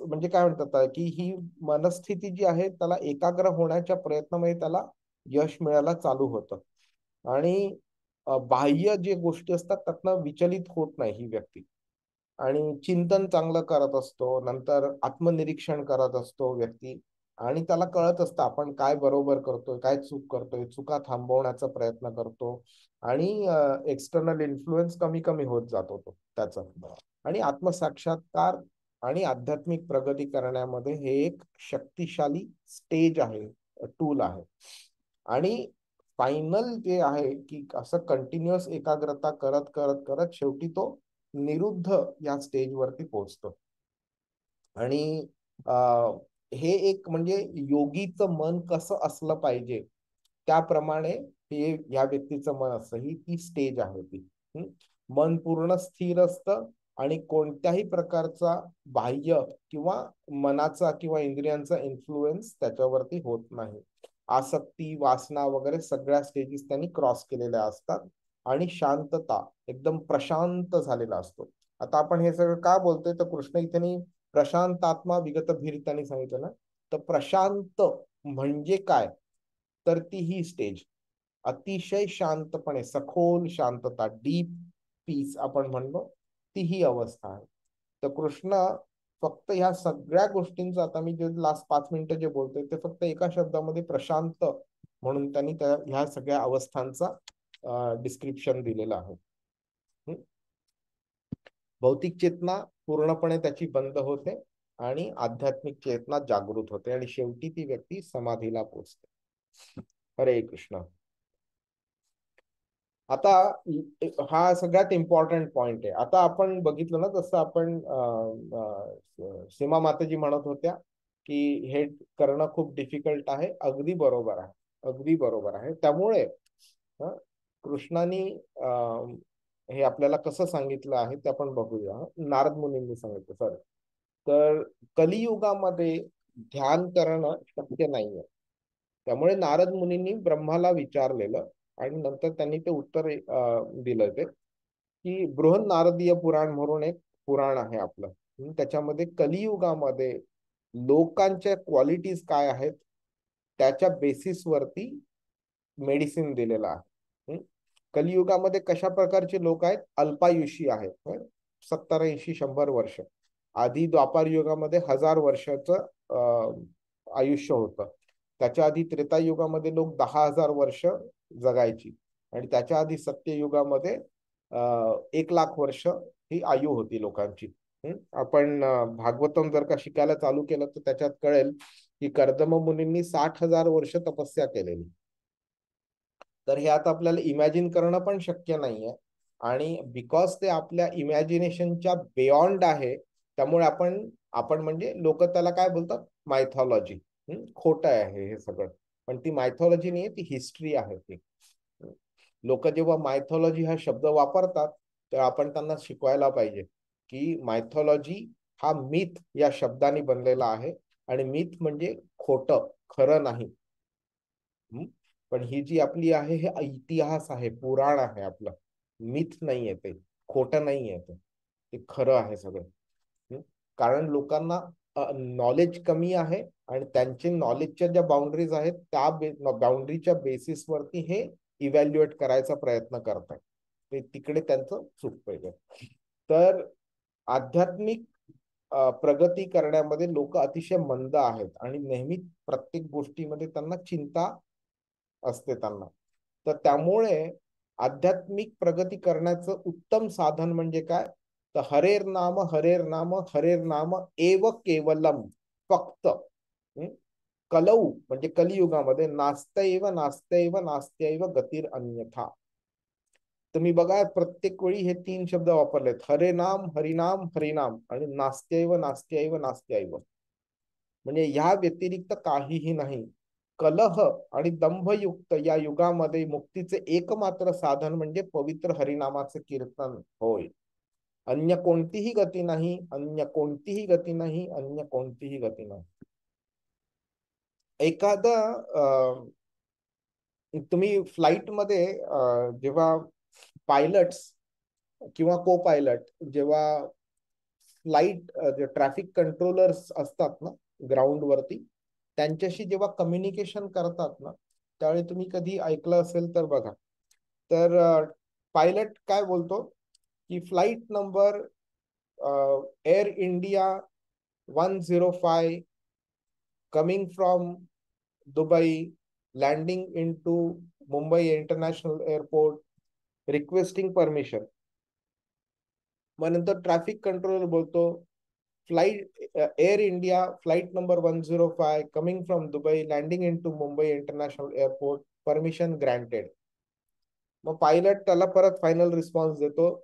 म्हणजे काय म्हणतात की ही मनस्थिती जी आहे त्याला एकाग्र होण्याच्या प्रयत्नामध्ये त्याला यश मिळायला चालू होतं. आणि बाह्य जे गोष्टी असतात त्यातनं विचलित होत नाही ही व्यक्ती. आणि चिंतन चांगलं करत असतो, नंतर आत्मनिरीक्षण करत असतो व्यक्ती. आणि त्याला कळत असतं आपण काय बरोबर करतोय, काय चूक करतोय, चुका थांबवण्याचा प्रयत्न करतो. आणि एक्सटर्नल इन्फ्लुएन्स कमी कमी होत जातो तो त्याचा. आणि आत्मसाक्षात्कार आणि आध्यात्मिक प्रगती करण्यामध्ये हे एक शक्तिशाली स्टेज आहे, टूल आहे. आणि फायनल जे आहे की असं कंटिन्युअस एकाग्रता करत करत करत शेवटी तो निरुद्ध या स्टेजवरती पोहोचतो. आणि हे एक म्हणजे योगीचं मन कसं असलं पाहिजे त्याप्रमाणे हे या व्यक्तीचं मन असतं, ही ती स्टेज आहे ती. मन पूर्ण स्थिर असतं आणि कोणत्याही प्रकारचा बाह्य किंवा मनाचा किंवा इंद्रियांचा इन्फ्लुएन्स त्याच्यावरती होत नाही. आसक्ती, वासना वगैरे सगळ्या स्टेजेस त्यांनी क्रॉस केलेल्या असतात. आणि शांतता, एकदम प्रशांत झालेला असतो. आता आपण हे सगळं का बोलतोय, तर कृष्ण इथे प्रशांतात्मा विगत भीर त्यांनी सांगितलं ना. तर प्रशांत म्हणजे काय, तर ती ही स्टेज अतिशय शांतपणे, सखोल शांतता, डीप पीस आपण म्हणतो, ती ही अवस्था आहे. तर कृष्ण फक्त ह्या सगळ्या गोष्टींचं, आता मी जे लास्ट 5 मिनिटं जे बोलतोय ते फक्त एका शब्दामध्ये प्रशांत म्हणून त्यांनी ह्या सगळ्या अवस्थांचा डिस्क्रिप्शन दिलेलं आहे. भौतिक चेतना पूर्णपणे त्याची बंद होते आणि आध्यात्मिक चेतना जागृत होते आणि शेवटी ती व्यक्ती समाधीला पोहोचते. हरे कृष्ण. आता हा सगळ्यात इम्पॉर्टंट पॉइंट आहे. आता आपण बघितलं ना, जसं आपण सीमा माताजी म्हणत होत्या की हे करणं खूप डिफिकल्ट आहे. अगदी बरोबर आहे, अगदी बरोबर आहे. त्यामुळे कृष्णाने हे आपल्याला कसं सांगितलं आहे ते आपण बघूया. नारद मुनींनी सांगितलं. सॉरी, तर कलियुगामध्ये ध्यान करणं शक्य नाहीये. त्यामुळे नारद मुनींनी ब्रह्माला विचारलेलं आणि नंतर त्यांनी ते उत्तर दिलं ते की बृहन नारदीय पुराण म्हणून एक पुराण आहे आपलं. त्याच्यामध्ये कलियुगामध्ये लोकांच्या क्वालिटीज काय आहेत त्याच्या बेसिसवरती मेडिसिन दिलेलं आहे. कलियुगामध्ये कशा प्रकारचे लोक आहेत, अल्पायुषी आहेत, 70-80-100 वर्ष. आधी द्वापार युगामध्ये 1000 वर्षाचं आयुष्य होतं. त्याच्या आधी त्रेतायुगामध्ये लोक 10,000 वर्ष जगायची. आणि त्याच्या आधी सत्ययुगामध्ये 1,00,000 वर्ष ही आयु होती लोकांची. आपण भागवतम जर का शिकायला चालू केलं तर त्याच्यात कळेल की कर्दम मुनींनी 60,000 वर्ष तपस्या केलेली. तर हे आता आपल्याला इमॅजिन करणं पण शक्य नाहीये. आणि बिकॉज ते आपल्या इमॅजिनेशनच्या बियॉन्ड आहे, त्यामुळे आपण म्हणजे लोक त्याला काय बोलतात, मायथॉलॉजी. खोटं आहे हे सगळं. पण ती मायथॉलॉजी नाही, ती हिस्ट्री आहे. ती लोक जेव्हा मायथॉलॉजी हा शब्द वापरतात तर आपण त्यांना शिकवायला पाहिजे की मायथॉलॉजी हा मिथ या शब्दाने बनलेला आहे. आणि मिथ म्हणजे खोटं, खरं नाही. पण ही जी आपली आहे हे इतिहास आहे, पुराण आहे आपलं. मिथ नाही आहे, ते खोटं नाही आहे, ते खरं आहे सगळं. कारण लोकांना नॉलेज कमी आहे आणि त्यांचे नॉलेजच्या ज्या बाउंड्रीज आहेत त्या बाउंड्रीच्या बेसिसवरती हे इव्हॅल्युएट करायचा प्रयत्न करतात. ते तिकडे त्यांचं चूक पाहिजे. तर आध्यात्मिक प्रगती करण्यामध्ये लोक अतिशय मंद आहेत आणि नेहमी प्रत्येक गोष्टीमध्ये त्यांना चिंता असते त्यांना. तर त्यामुळे आध्यात्मिक प्रगती करण्याचं उत्तम साधन म्हणजे काय, तर हरेर नाम हरेर नाम हरेर नाम एव केवलम, फक्त कलौ म्हणजे कलियुगामध्ये नास्त्यैव नास्त्यैव नास्त्यैव गतीर अन्यथा. तुम्ही बघा प्रत्येक वेळी हे 3 शब्द वापरलेत, हरे नाम हरिनाम हरिनाम आणि नास्त्यैव नास्त्यैव नास्त्यैव, म्हणजे ह्या व्यतिरिक्त काहीही नाही. कलह आणि दंभयुक्त या युगामध्ये मुक्तीचे एकमात्र साधन म्हणजे पवित्र हरिनामाचे कीर्तन होय. अन्य कोणतीही गती नाही, अन्य कोणतीही गती नाही, अन्य कोणतीही गती नाही. एखादा तुम्ही फ्लाइट मध्ये जेव्हा पायलट्स किंवा को पायलट जेव्हा फ्लाइट जे ट्रॅफिक कंट्रोलर्स असतात ना ग्राउंड वरती, त्यांच्याशी जेव्हा कम्युनिकेशन करतात ना, त्यावेळी तुम्ही कधी ऐकलं असेल तर बघा, तर पायलट काय बोलतो की flight number air India 105 coming from Dubai landing in to Mumbai international airport requesting permission. मग नंतर ट्रॅफिक कंट्रोलर बोलतो flight air India flight number 105 coming from Dubai landing in to Mumbai international airport permission granted. मग pilot त्याला परत final response देतो,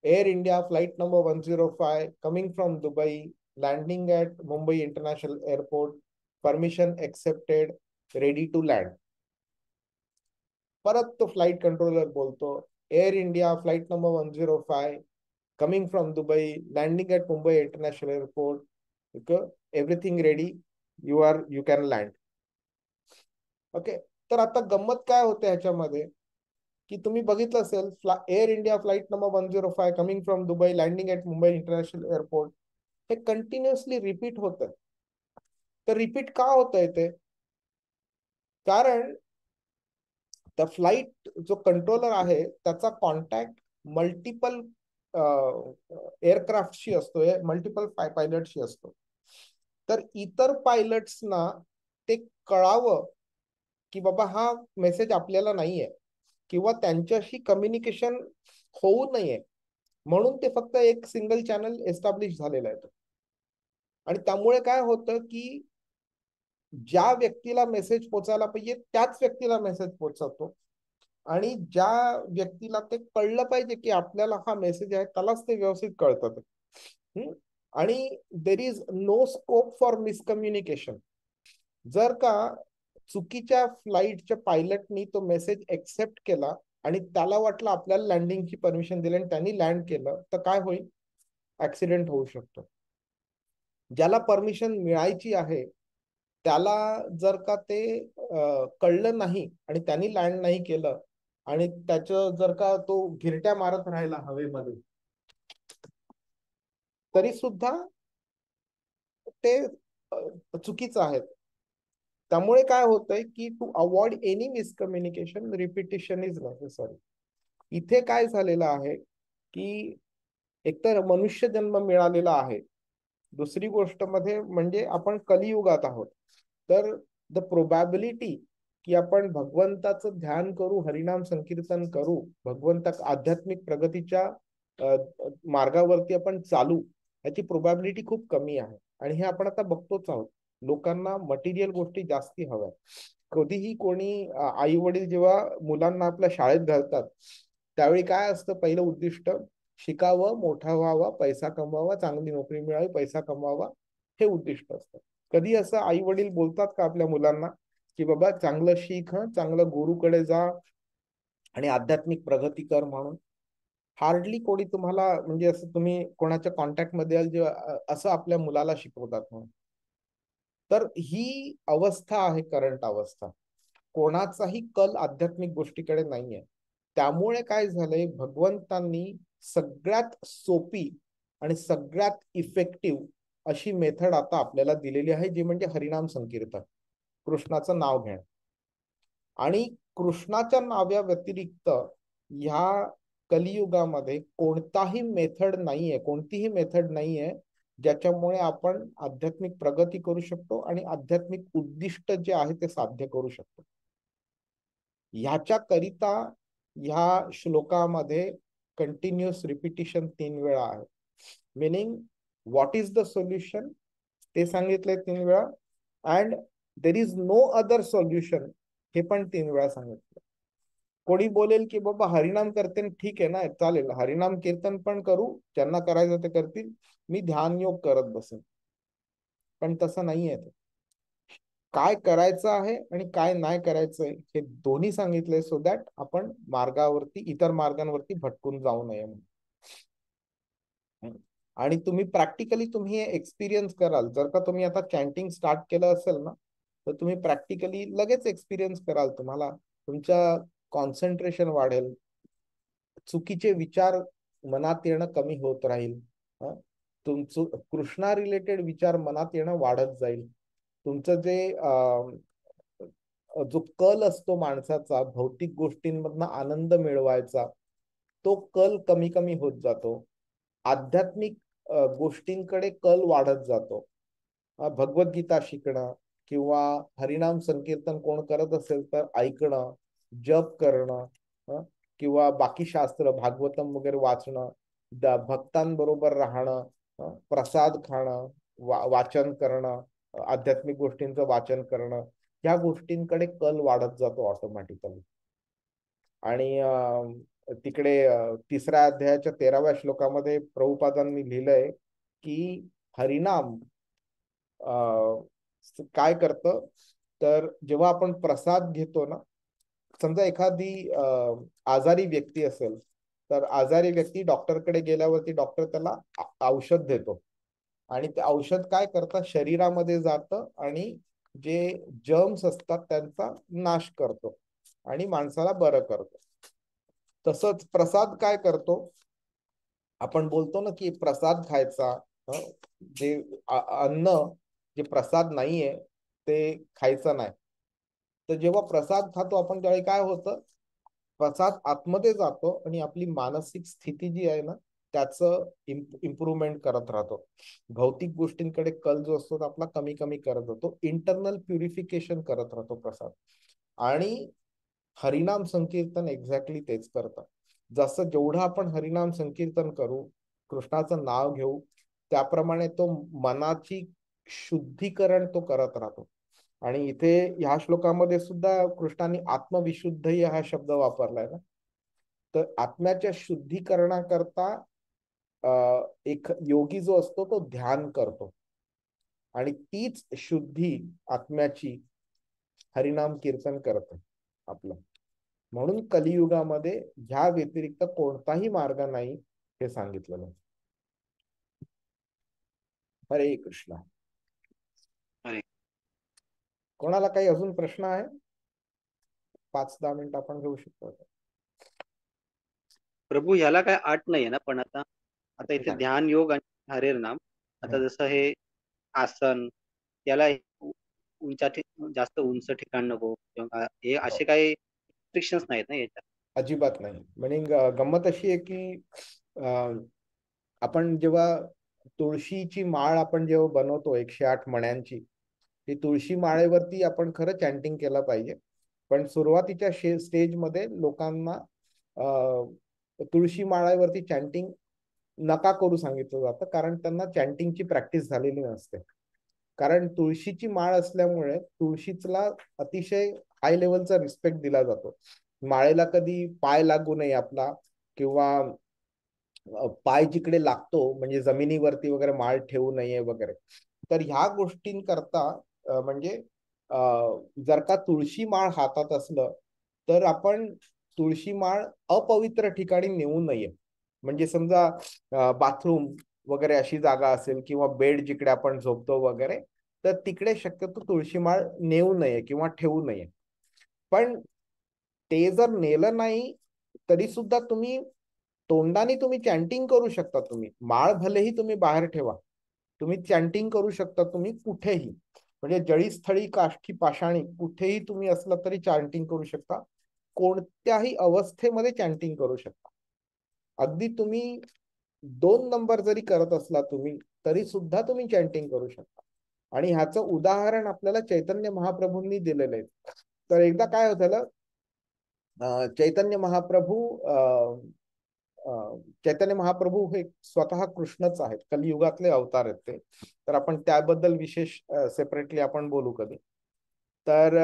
air India flight number 105 coming from Dubai landing at Mumbai international airport permission accepted ready to land. परत तो flight controller बोलतो, air India flight number 105 coming from Dubai, landing at Mumbai International Airport, okay, everything ready, you can land. Okay, तर आता गंमत काय होते ह्याच्यामध्ये की तुम्ही बघितलं असेल air India flight number 105 coming from Dubai landing at Mumbai international airport, हे कंटिन्युअसली रिपीट होत आहे. तर रिपीट का होत आहे ते, कारण त्या फ्लाइट जो कंट्रोलर आहे त्याचा कॉन्टॅक्ट मल्टिपल एअरक्राफ्टशी असतो, मल्टिपल पायलटशी असतो. तर इतर पायलट्सना ते कळावं की बाबा हा मेसेज आपल्याला नाहीये किंवा त्यांच्याशी कम्युनिकेशन होऊ नये, म्हणून ते फक्त एक सिंगल चॅनल एस्टॅब्लिश झालेलं आहे. आणि त्यामुळे काय होतं की ज्या व्यक्तीला मेसेज पोचायला पाहिजे त्याच व्यक्तीला मेसेज पोचतो आणि ज्या व्यक्तीला ते कळलं पाहिजे की आपल्याला हा मेसेज आहे त्यालाच ते व्यवस्थित कळतं. आणि there is no scope for miscommunication. जर का चुकीच्या फ्लाईटच्या पायलटनी तो मेसेज एक्सेप्ट केला आणि त्याला वाटलं आपल्याला लँडिंगची परमिशन दिली आणि त्यांनी लँड केलं तर काय होईल, ऍक्सिडेंट होऊ शकतो. ज्याला परमिशन मिळायची आहे त्याला जर का ते कळलं नाही आणि त्यांनी लँड नाही केलं आणि त्याचं जर का तो घिरट्या मारत राहिला हवेमध्ये तरी सुद्धा ते चुकीचं आहे. त्यामुळे काय होतंय की to avoid any miscommunication repetition is necessary. इथे काय झालेलं आहे की एकतर मनुष्य जन्म मिळालेला आहे, दुसरी गोष्ट मध्ये म्हणजे आपण कलियुगात आहोत. तर द प्रोबॅबिलिटी की आपण भगवंताचं ध्यान करू, हरिनाम संकीर्तन करू, भगवंता आध्यात्मिक प्रगतीच्या मार्गावरती आपण चालू, याची प्रोबॅबिलिटी खूप कमी आहे. आणि हे आपण आता बघतोच आहोत, लोकांना मटेरियल गोष्टी जास्ती हव्या. कधीही कोणी आई वडील जेव्हा मुलांना आपल्या शाळेत घालतात त्यावेळी काय असतं, पहिलं उद्दिष्ट शिकावं, मोठा व्हावा, पैसा कमवावा, चांगली नोकरी मिळावी, पैसा कमवावा, हे उद्दिष्ट असतं. कधी असं आई वडील बोलतात का आपल्या मुलांना की बाबा चांगलं शिक, चांगलं गुरुकडे जा आणि आध्यात्मिक प्रगती कर म्हणून? हार्डली कोणी तुम्हाला म्हणजे असं तुम्ही कोणाच्या कॉन्टॅक्ट मध्ये याल जेव्हा असं आपल्या मुलाला शिकवतात म्हणून. तर ही अवस्था आहे करंट अवस्था. कोणाचाही कल आध्यात्मिक गोष्टीकडे नाहीये. त्यामुळे काय झालंय, भगवंतांनी सगळ्यात सोपी आणि सगळ्यात इफेक्टिव्ह अशी मेथड आता आपल्याला दिलेली आहे, जी म्हणजे हरिनाम संकीर्तन, कृष्णाचं नाव घेणं. आणि कृष्णाच्या नाव्या व्यतिरिक्त ह्या कलियुगामध्ये कोणतीही मेथड नाहीये ज्याच्यामुळे आपण आध्यात्मिक प्रगती करू शकतो आणि आध्यात्मिक उद्दिष्ट जे आहे ते साध्य करू शकतो. ह्याच्या करिता ह्या श्लोकामध्ये कंटिन्युअस रिपिटिशन 3 वेळा आहे. Meaning what is the solution ते सांगितलंय 3 वेळा, and there is no other solution हे पण 3 वेळा सांगितलं. कोणी बोलेल की बाबा हरिनाम करते ठीक आहे ना, चालेल, हरिनाम कीर्तन पण करू, ज्यांना करायचं ते करतील, मी ध्यान योग करत बसेन. पण तसं नाहीये. ते काय करायचं आहे आणि काय नाही करायचंय हे दोन्ही सांगितलंय, सो दॅट आपण मार्गावरती, इतर मार्गांवरती भटकून जाऊ नये. आणि तुम्ही प्रॅक्टिकली तुम्ही हे एक्सपिरियन्स कराल. जर का तुम्ही आता चॅन्टिंग स्टार्ट केलं असेल ना, तर तुम्ही प्रॅक्टिकली लगेच एक्सपिरियन्स कराल. तुम्हाला तुमच्या कॉन्सन्ट्रेशन वाढेल, चुकीचे विचार मनात येणं कमी होत राहील, तुमचं कृष्णा रिलेटेड विचार मनात येणं वाढत जाईल. तुमचं जे जो कल असतो माणसाचा भौतिक गोष्टींमधनं आनंद मिळवायचा, तो कल कमी कमी होत जातो. आध्यात्मिक गोष्टींकडे कल वाढत जातो. भगवद्गीता शिकणं किंवा हरिनाम संकीर्तन कोण करत असेल तर ऐकणं, जप करणं, किंवा बाकी शास्त्र भागवतम वगैरे वाचणं, भक्तांबरोबर राहणं, प्रसाद खाणं, वाचन करणं, आध्यात्मिक गोष्टींचं वाचन करणं, या गोष्टींकडे कल वाढत जातो ऑटोमॅटिकली. आणि तिकडे 3ऱ्या अध्यायाच्या 13व्या श्लोकामध्ये प्रभुपादांनी लिहिलंय की हरिनाम काय करतं, तर जेव्हा आपण प्रसाद घेतो ना, समजा एखादी आजारी व्यक्ती असेल, तर आजारी व्यक्ती डॉक्टरकडे गेल्यावरती डॉक्टर त्याला औषध देतो, आणि ते औषध काय करतात, शरीरामध्ये जातं आणि जे जर्म्स असतात त्यांचा नाश करतो आणि माणसाला बरं करतो. तसंच प्रसाद काय करतो, आपण बोलतो ना की प्रसाद खायचा, जे अन्न जे प्रसाद नाहीये ते खायचं नाही. तर जेव्हा प्रसाद खातो आपण त्यावेळी काय होतं, प्रसाद आतमध्ये जातो आणि आपली मानसिक स्थिती जी आहे ना त्याचं इम्प्रुव्हमेंट करत राहतो. भौतिक गोष्टींकडे कल जो असतो आपला कमी कमी करत जातो, इंटरनल प्युरिफिकेशन करत राहतो प्रसाद. आणि हरिनाम संकीर्तन एक्झॅक्टली तेच करतं. जसं जेवढं आपण हरिनाम संकीर्तन करू, कृष्णाचं नाव घेऊ, त्याप्रमाणे तो मनाची शुद्धीकरण तो करत राहतो. आणि इथे ह्या श्लोकामध्ये सुद्धा कृष्णाने आत्मविशुद्ध हा शब्द वापरलाय ना, तर आत्म्याच्या शुद्धीकरणाकरता एक योगी जो असतो तो ध्यान करतो, आणि तीच शुद्धी आत्म्याची हरिनाम कीर्तन करतं आपलं. म्हणून कलियुगामध्ये ह्या व्यतिरिक्त कोणताही मार्ग नाही हे सांगितलेलं आहे. हरे कृष्ण. हरे. कोणाला काही अजून प्रश्न आहे? 5-10 मिनिट आपण घेऊ शकतो. प्रभू ह्याला काय अट नाहीये ना, पण आता आता इथे ध्यान योग आणि हरेर नाम, आता जसं हे आसन, याला जास्त उंच ठिकाण नको किंवा हे असे काही रिस्ट्रिक्शन्स नाहीत ना याच्यात? अजिबात नाही. म्हणजे गंमत अशी आहे की आपण जेव्हा तुळशीची माळ आपण जेव्हा बनवतो 108 मण्यांची, ती तुळशी माळेवरती आपण खरं चॅन्टिंग केलं पाहिजे. पण सुरुवातीच्या स्टेजमध्ये लोकांना तुळशी माळेवरती चॅन्टिंग नका करू सांगितलं जातं, कारण त्यांना चॅन्टिंगची प्रॅक्टिस झालेली नसते. कारण तुळशीची माळ असल्यामुळे तुळशीला अतिशय हाय लेवलचा रिस्पेक्ट दिला जातो. माळेला कधी पाय लागू नये आपला, किंवा पाय जिकडे लागतो म्हणजे जमिनीवरती वगैरे माळ ठेवू नये वगैरे. तर ह्या गोष्टींकरता म्हणजे जर का तुळशी माळ हातात असलं तर आपण तुळशी माळ अपवित्र ठिकाणी नेऊ नये. म्हणजे समजा बाथरूम वगैरे अशी जागा असेल किंवा बेड जिकडे आपण झोपतो वगैरे, तर तिकडे शक्यतो तुळशी माळ नेऊ नये किंवा ठेवू नये. पण ते जर नेलं नाही तरी सुद्धा तुम्ही तोंडाने तुम्ही चॅन्टिंग करू शकता. तुम्ही माळ भलेही तुम्ही बाहेर ठेवा, तुम्ही चॅन्टिंग करू शकता तुम्ही कुठेही. म्हणजे जळीस्थळी काष्ठी पाषाणी कुठेही तुम्ही असलं तरी चॅन्टिंग करू शकता, कोणत्याही अवस्थेमध्ये चॅन्टिंग करू शकता. अगदी तुम्ही 2 नंबर जरी करत असला तुम्ही तरी सुद्धा तुम्ही चॅन्टिंग करू शकता. आणि ह्याचं उदाहरण आपल्याला चैतन्य महाप्रभूंनी दिलेलं आहे. तर एकदा काय झालं, चैतन्य महाप्रभू चैतन्य महाप्रभू हे स्वतः कृष्णच आहेत, कलियुगातले अवतार आहेत ते. तर आपण त्याबद्दल विशेष सेपरेटली आपण बोलू कधी. तर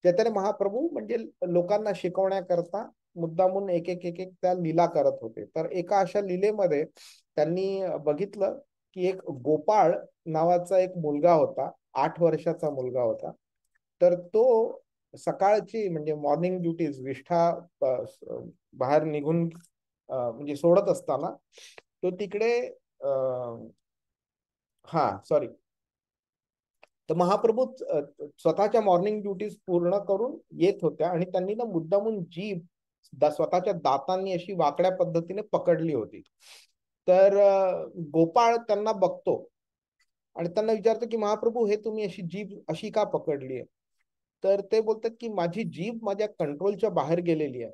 चैतन्य महाप्रभू म्हणजे लोकांना शिकवण्याकरता मुद्दामून एक एक एक एक त्या लीला करत होते. तर एका अशा लीलेमध्ये त्यांनी बघितलं की एक गोपाळ नावाचा एक मुलगा होता, 8 वर्षाचा मुलगा होता. तर तो सकाळची म्हणजे मॉर्निंग ड्युटीज विष्ठा बाहेर निघून म्हणजे सोडत असताना तो तिकडे सॉरी तर महाप्रभू स्वतःच्या मॉर्निंग ड्युटीज पूर्ण करून येत होत्या आणि त्यांनी ना मुद्दामून जीभ स्वतःच्या दातांनी अशी वाकड्या पद्धतीने पकडली होती. तर गोपाळ त्यांना बघतो आणि त्यांना विचारतो की महाप्रभू हे तुम्ही अशी जीभ अशी का पकडली आहे? तर ते बोलतात की माझी जीभ माझ्या कंट्रोलच्या बाहेर गेलेली आहे.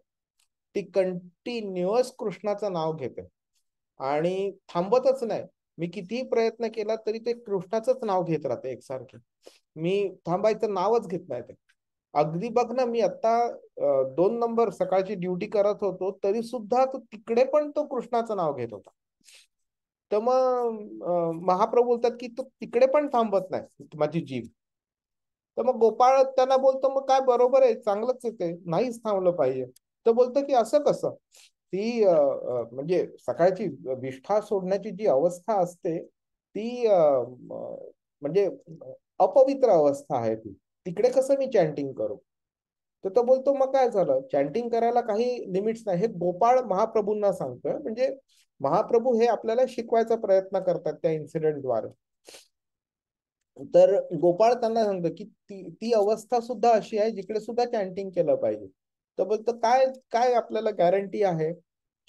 ती कंटिन्युअस कृष्णाचं नाव घेते आणि थांबतच नाही. मी कितीही प्रयत्न केला तरी ते कृष्णाचंच नाव घेत राहते एकसारखे. मी थांबायचं नावच घेत नाही ते. अगदी बघ ना, मी आता 2 नंबर सकाळची ड्युटी करत होतो तरी सुद्धा तो तिकडे पण तो कृष्णाचं नाव घेत होता. तर मग महाप्रभू बोलतात की तो तिकडे पण थांबत नाही माझी जीभ. तर मग गोपाळ त्यांना बोलतो मग काय बरोबर आहे, चांगलंच आहे, ते नाहीच थांबलं पाहिजे. तर बोलतो की असं कसं, ती म्हणजे सकाळची विष्ठा सोडण्याची जी अवस्था असते ती म्हणजे अपवित्र अवस्था आहे ती, तिकडे कसं मी चॅन्टिंग करू? तर तो बोलतो मग काय झालं, चॅन्टिंग करायला काही लिमिट्स नाही. हे गोपाळ महाप्रभूंना सांगतोय, म्हणजे महाप्रभू हे आपल्याला शिकवायचा प्रयत्न करतात त्या इन्सिडेंटद्वारे. तर गोपाळ त्यांना सांगतो की ती अवस्था सुद्धा अशी आहे जिकडे सुद्धा चॅन्टिंग केलं पाहिजे. तर बोलतो काय काय आपल्याला गॅरंटी आहे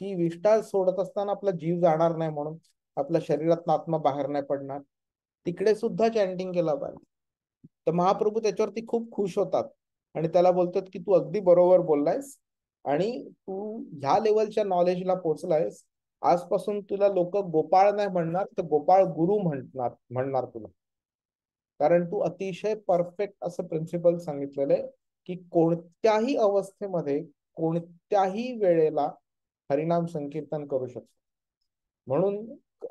की विष्ठा सोडत असताना आपला जीव जाणार नाही, म्हणून आपल्या शरीरात आत्मा बाहेर नाही पडणार, तिकडे सुद्धा चॅन्टिंग केलं पाहिजे. तर महाप्रभू त्याच्यावरती खूप खुश होतात आणि त्याला बोलतात की तू अगदी बरोबर बोललायस आणि तू ह्या लेवलच्या नॉलेजला पोहोचलायस, आजपासून तुला लोक गोपाळ नाही म्हणणार तर गोपाळ गुरु म्हणणार तुला. कारण तू अतिशय परफेक्ट असं प्रिन्सिपल सांगितलेलं आहे की कोणत्याही अवस्थेमध्ये कोणत्याही वेळेला हरिनाम संकीर्तन करू शकतो. म्हणून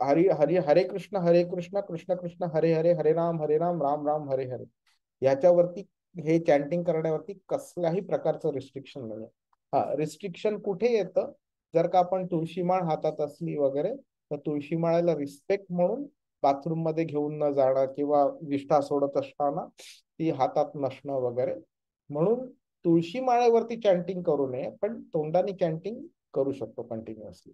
हरी हरी हरे कृष्ण कृष्ण कृष्ण हरे हरे, हरे राम राम राम हरे हरे, याच्यावरती हे चॅन्टिंग करण्यावरती कसल्याही प्रकारचं रिस्ट्रिक्शन नाही. रिस्ट्रिक्शन कुठे येतं, जर का आपण तुळशीमाळ हातात असली वगैरे तर तुळशीमाळेला रिस्पेक्ट म्हणून बाथरूम मध्ये घेऊन न जाणं किंवा विष्ठा सोडत असताना ती हातात नसणं वगैरे, म्हणून तुळशी माळेवरती चॅन्टिंग करू नये, पण तोंडाने चॅन्टिंग करू शकतो कंटिन्युअसली.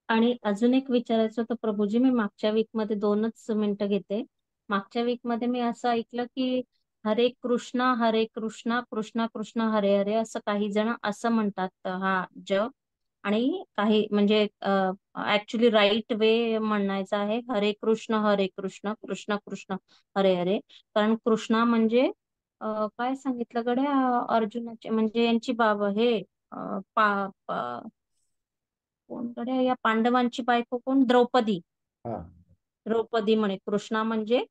आणि अजून एक विचारायचं होतं प्रभूजी, मी मागच्या वीक मध्ये 2च मिनिटं घेते. मागच्या वीक मध्ये मी असं ऐकलं की हरे कृष्णा कृष्णा कृष्ण हरे हरे असं काही जण असं म्हणतात हा जप. आणि काही म्हणजे ऍक्च्युली राईट वे म्हणायचं आहे हरे कृष्ण कृष्ण कृष्ण हरे हरे. कारण कृष्णा म्हणजे काय सांगितलं गड्या अर्जुनाचे म्हणजे यांची बाबा हे कोण गड्या या पांडवांची बायको कोण, द्रौपदी. हा द्रौपदी म्हणे कृष्णा म्हणजे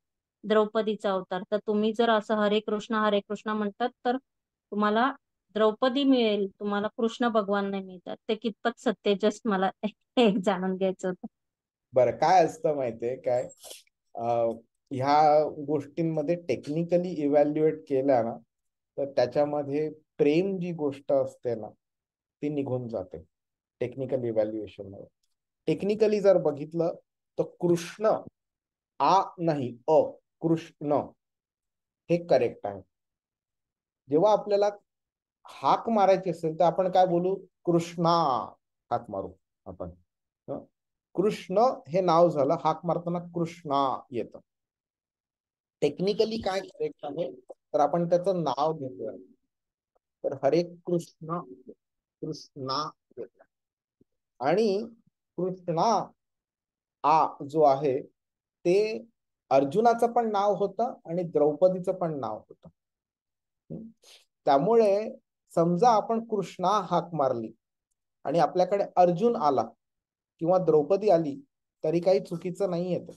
द्रौपदीचा अवतार. तर तुम्ही जर असं हरे कृष्णा म्हणतात तर तुम्हाला द्रौपदी मिळेल, तुम्हाला कृष्ण भगवान नाही मिळतात. ते कितपत सत्य, जस्ट मला एक जाणून घ्यायचं होतं. बरं, काय असतं माहितीये काय, ह्या गोष्टींमध्ये टेक्निकली इव्हॅल्युएट केल्या ना तर त्याच्यामध्ये प्रेम जी गोष्ट असते ना ती निघून जाते टेक्निकल इव्हॅल्युएशन मध्ये. टेक्निकली जर बघितलं तर कृष्ण आ नाही अ, कृष्ण हे करेक्ट आहे. जेव्हा आपल्याला हाक मारायची असेल तर आपण काय बोलू, कृष्णा हाक मारू आपण. कृष्ण हे नाव झालं, हाक मारताना कृष्णा येतं. टेक्निकली काय करेक्ट आहे तर आपण त्याचं नाव घेतोय, तर हरे कृष्ण कृष्णा येतं. आणि कृष्णा आ जो आहे ते अर्जुनाचं पण नाव होतं आणि द्रौपदीचं पण नाव होतं. त्यामुळे समजा आपण कृष्णा हाक मारली आणि आपल्याकडे अर्जुन आला किंवा द्रौपदी आली तरी काही चुकीचं नाहीये ते.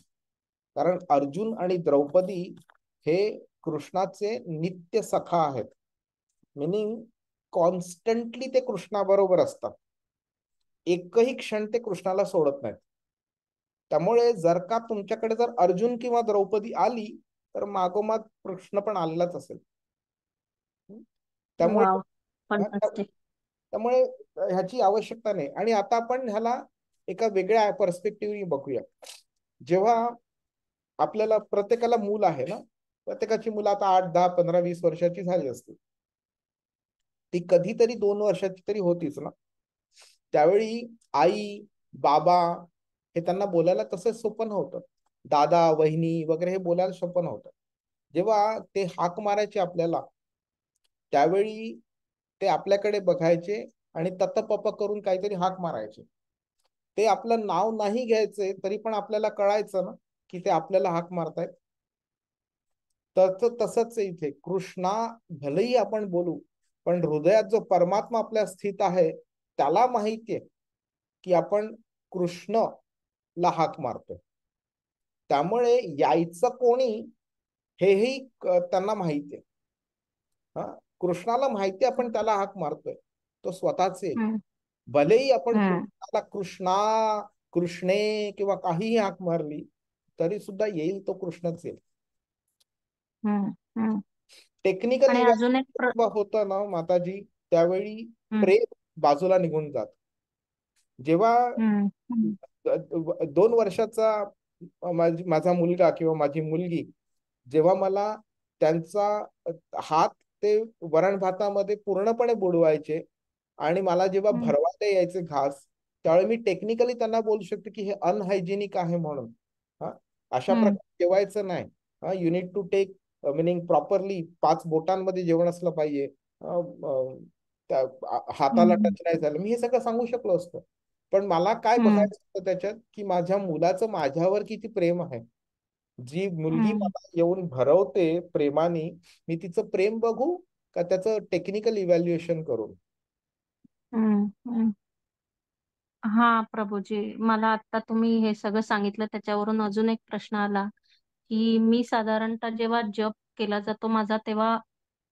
कारण अर्जुन आणि द्रौपदी हे कृष्णाचे नित्य सखा आहेत. मिनिंग कॉन्स्टंटली ते कृष्णाबरोबर असतात. एकही क्षण ते कृष्णाला सोडत नाहीत. त्यामुळे जर का तुमच्याकडे जर अर्जुन किंवा द्रौपदी आली तर मागोमाग कृष्ण पण आलेलाच असेल. त्यामुळे वाव, फंटास्टिक. त्यामुळे ह्याची आवश्यकता नाही. आणि आता आपण ह्याला एका वेगळ्या पर्स्पेक्टिव्हने बघूया. जेव्हा आपल्याला प्रत्येकाला मूल आहे ना, प्रत्येकाची मुलं आता 8, 10, 15, 20 वर्षाची झाली असतील. ती कधीतरी 2 वर्षाची तरी होतीच ना. त्यावेळी आई बाबा हे त्यांना बोलायला तसं सोपं नव्हतं. दादा वहिनी वगैरे हे बोलायला सोपं नव्हतं. जेव्हा ते हाक मारायचे आपल्याला त्यावेळी ते आपल्याकडे बघायचे आणि तत्पप करून काहीतरी हाक मारायचे. ते आपलं नाव नाही घ्यायचे तरी पण आपल्याला कळायचं ना की ते आपल्याला हाक मारतायत. तर तसंच इथे कृष्णा भलेही आपण बोलू पण हृदयात जो परमात्मा आपल्या स्थित आहे त्याला माहितीये की आपण कृष्णला हाक मारतोय. त्यामुळे यायचं कोणी हेही त्यांना माहितीये. हा, कृष्णाला माहिती आपण त्याला हाक मारतोय तो स्वतःच येईल. भलेही आपण कृष्णाला कृष्णा कृष्णे किंवा काहीही हाक मारली तरी सुद्धा येईल तो कृष्णच येईल. टेक्निकल आणि अजून एक होतं ना माताजी त्यावेळी प्रेम बाजूला निघून जात. जेव्हा 2 वर्षाचा माझा मुलगा किंवा माझी मुलगी जेव्हा मला त्यांचा हात ते वरण भातामध्ये पूर्णपणे बुडवायचे आणि मला जेव्हा भरवायला यायचे घास त्यावेळी मी टेक्निकली त्यांना बोलू शकतो की हे अनहायजेनिक आहे म्हणून. हा, अशा प्रकारे जेवायचं नाही. हा, you need to take meaning properly 5 बोटांमध्ये जेवण असलं पाहिजे. हाताला टच नाही झालं. मी हे सगळं सांगू शकलो असतो. पण मला काय बघायचं होतं त्याच्यात की माझ्या मुलाचं माझ्यावर किती प्रेम आहे. जी मुलगी मला येऊन भरवते प्रेमाने मी तिचं प्रेम बघू का त्याचं टेक्निकल इव्हॅल्युएशन करू. हा प्रभूजी, मला आता तुम्ही हे सगळं सांगितलं त्याच्यावरून अजून एक प्रश्न आला की मी साधारणतः जेव्हा जप केला जातो माझा तेव्हा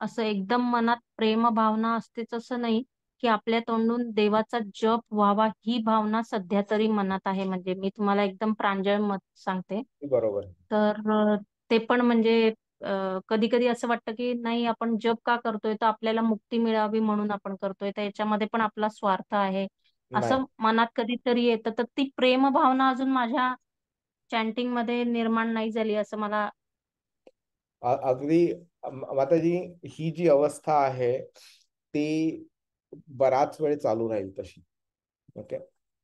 असं एकदम मनात प्रेम भावना असतेच असं नाही की आपल्या तोंडून देवाचा जप व्हावा ही भावना सध्या तरी मनात आहे. म्हणजे मी तुम्हाला एकदम प्रांजळ मत सांगते. बरोबर. तर ते पण म्हणजे कधी कधी असं वाटतं की नाही आपण जप का करतोय तर आपल्याला मुक्ती मिळावी म्हणून आपण करतोय तर याच्यामध्ये पण आपला स्वार्थ आहे नाही असं मनात कधीतरी येतं. तर ती प्रेम भावना अजून माझ्या चॅन्टिंग मध्ये निर्माण नाही झाली असं मला. अगदी माताजी ही जी अवस्था आहे ती बराच वेळ चालू राहील तशी. ओके.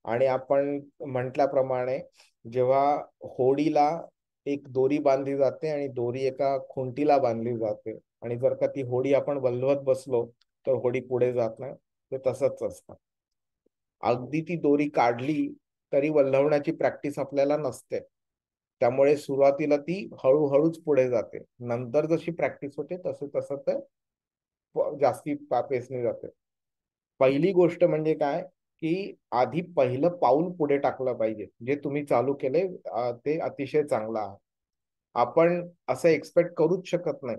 आणि आपण म्हटल्याप्रमाणे जेव्हा होडीला एक दोरी बांधली जाते आणि दोरी एका खुंटीला बांधली जाते आणि जर का ती होडी आपण वल्हवत बसलो तर होडी पुढे जात नाही. ते तसंच असतं. अगदी ती दोरी काढली तरी वल्हवण्याची प्रॅक्टिस आपल्याला नसते. त्यामुळे सुरुवातीला ती हळूहळूच पुढे जाते. नंतर जशी प्रॅक्टिस होते तसं तसं ते जास्ती पेसने जाते. पहिली गोष्ट म्हणजे काय की आधी पहिलं पाऊल पुढे टाकलं पाहिजे. जे तुम्ही चालू केले ते अतिशय चांगलं आहे. आपण असं एक्सपेक्ट करूच शकत नाही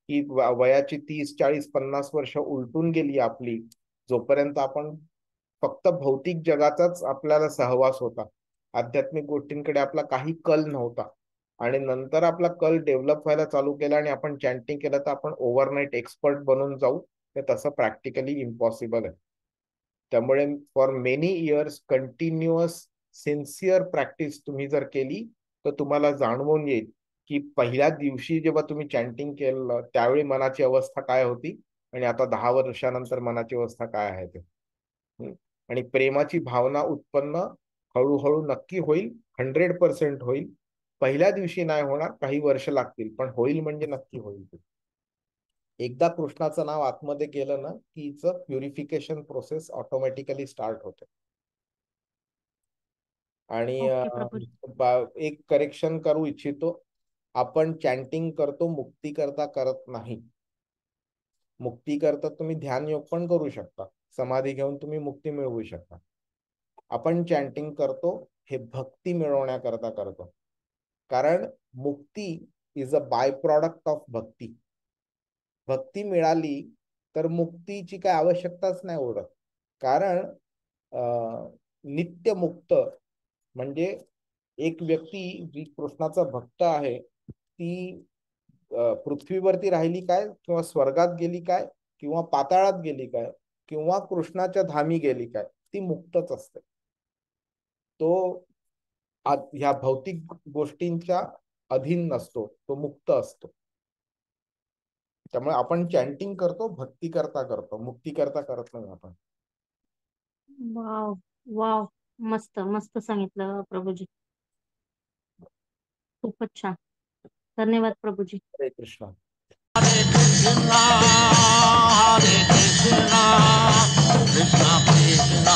की वयाची 30, 40, 50 वर्ष उलटून गेली आपली जोपर्यंत आपण फक्त भौतिक जगाचाच आपल्याला सहवास होता. आध्यात्मिक गोष्टींकडे आपला काही कल नव्हता. आणि नंतर आपला कल डेव्हलप व्हायला चालू केला आणि आपण चॅन्टिंग केलं तर आपण ओव्हरनाईट एक्सपर्ट बनून जाऊ. ते तसं प्रॅक्टिकली इम्पॉसिबल आहे. त्यामुळे for many years continuous sincere practice तुम्ही जर केली तर तुम्हाला जाणवून येईल की पहिल्या दिवशी जेव्हा तुम्ही चॅन्टिंग केलं त्यावेळी मनाची अवस्था काय होती आणि आता 10 वर्षानंतर मनाची अवस्था काय आहे ते. आणि प्रेमाची भावना उत्पन्न हळूहळू नक्की होईल. 100% होईल. पहिल्या दिवशी नाही होणार, काही वर्ष लागतील पण होईल म्हणजे नक्की होईल. एकदा कृष्णाचं नाव आतमध्ये गेलं ना की प्युरिफिकेशन प्रोसेस ऑटोमॅटिकली स्टार्ट होते. आणि ओके प्रभू. एक करेक्शन करू इच्छितो. आपण चॅन्टिंग करतो मुक्ती करता करत नाही. मुक्ती करता तुम्ही ध्यान योग पण करू शकता. समाधी घेऊन तुम्ही मुक्ती मिळवू शकता. आपण चॅन्टिंग करतो हे भक्ती मिळवण्याकरता करतो, कारण mukti is a by product of bhakti. भक्ती मिळाली तर मुक्तीची काय आवश्यकताच नाही उरत, कारण नित्य मुक्त म्हणजे एक व्यक्ती जी कृष्णाचा भक्त आहे ती पृथ्वीवरती राहिली काय किंवा स्वर्गात गेली काय किंवा पाताळात गेली काय किंवा कृष्णाच्या धामी गेली काय, ती मुक्तच असते. तो ह्या भौतिक गोष्टींच्या अधीन नसतो, तो मुक्त असतो. त्यामुळे आपण चॅन्टिंग करतो भक्ती करता करतो, मुक्ती करता करत नाही आपण. वाव वाव, मस्त मस्त सांगितलं प्रभूजी, खूपच छान. धन्यवाद प्रभूजी. हरे Krishna. Hare Krishna, Krishna Krishna,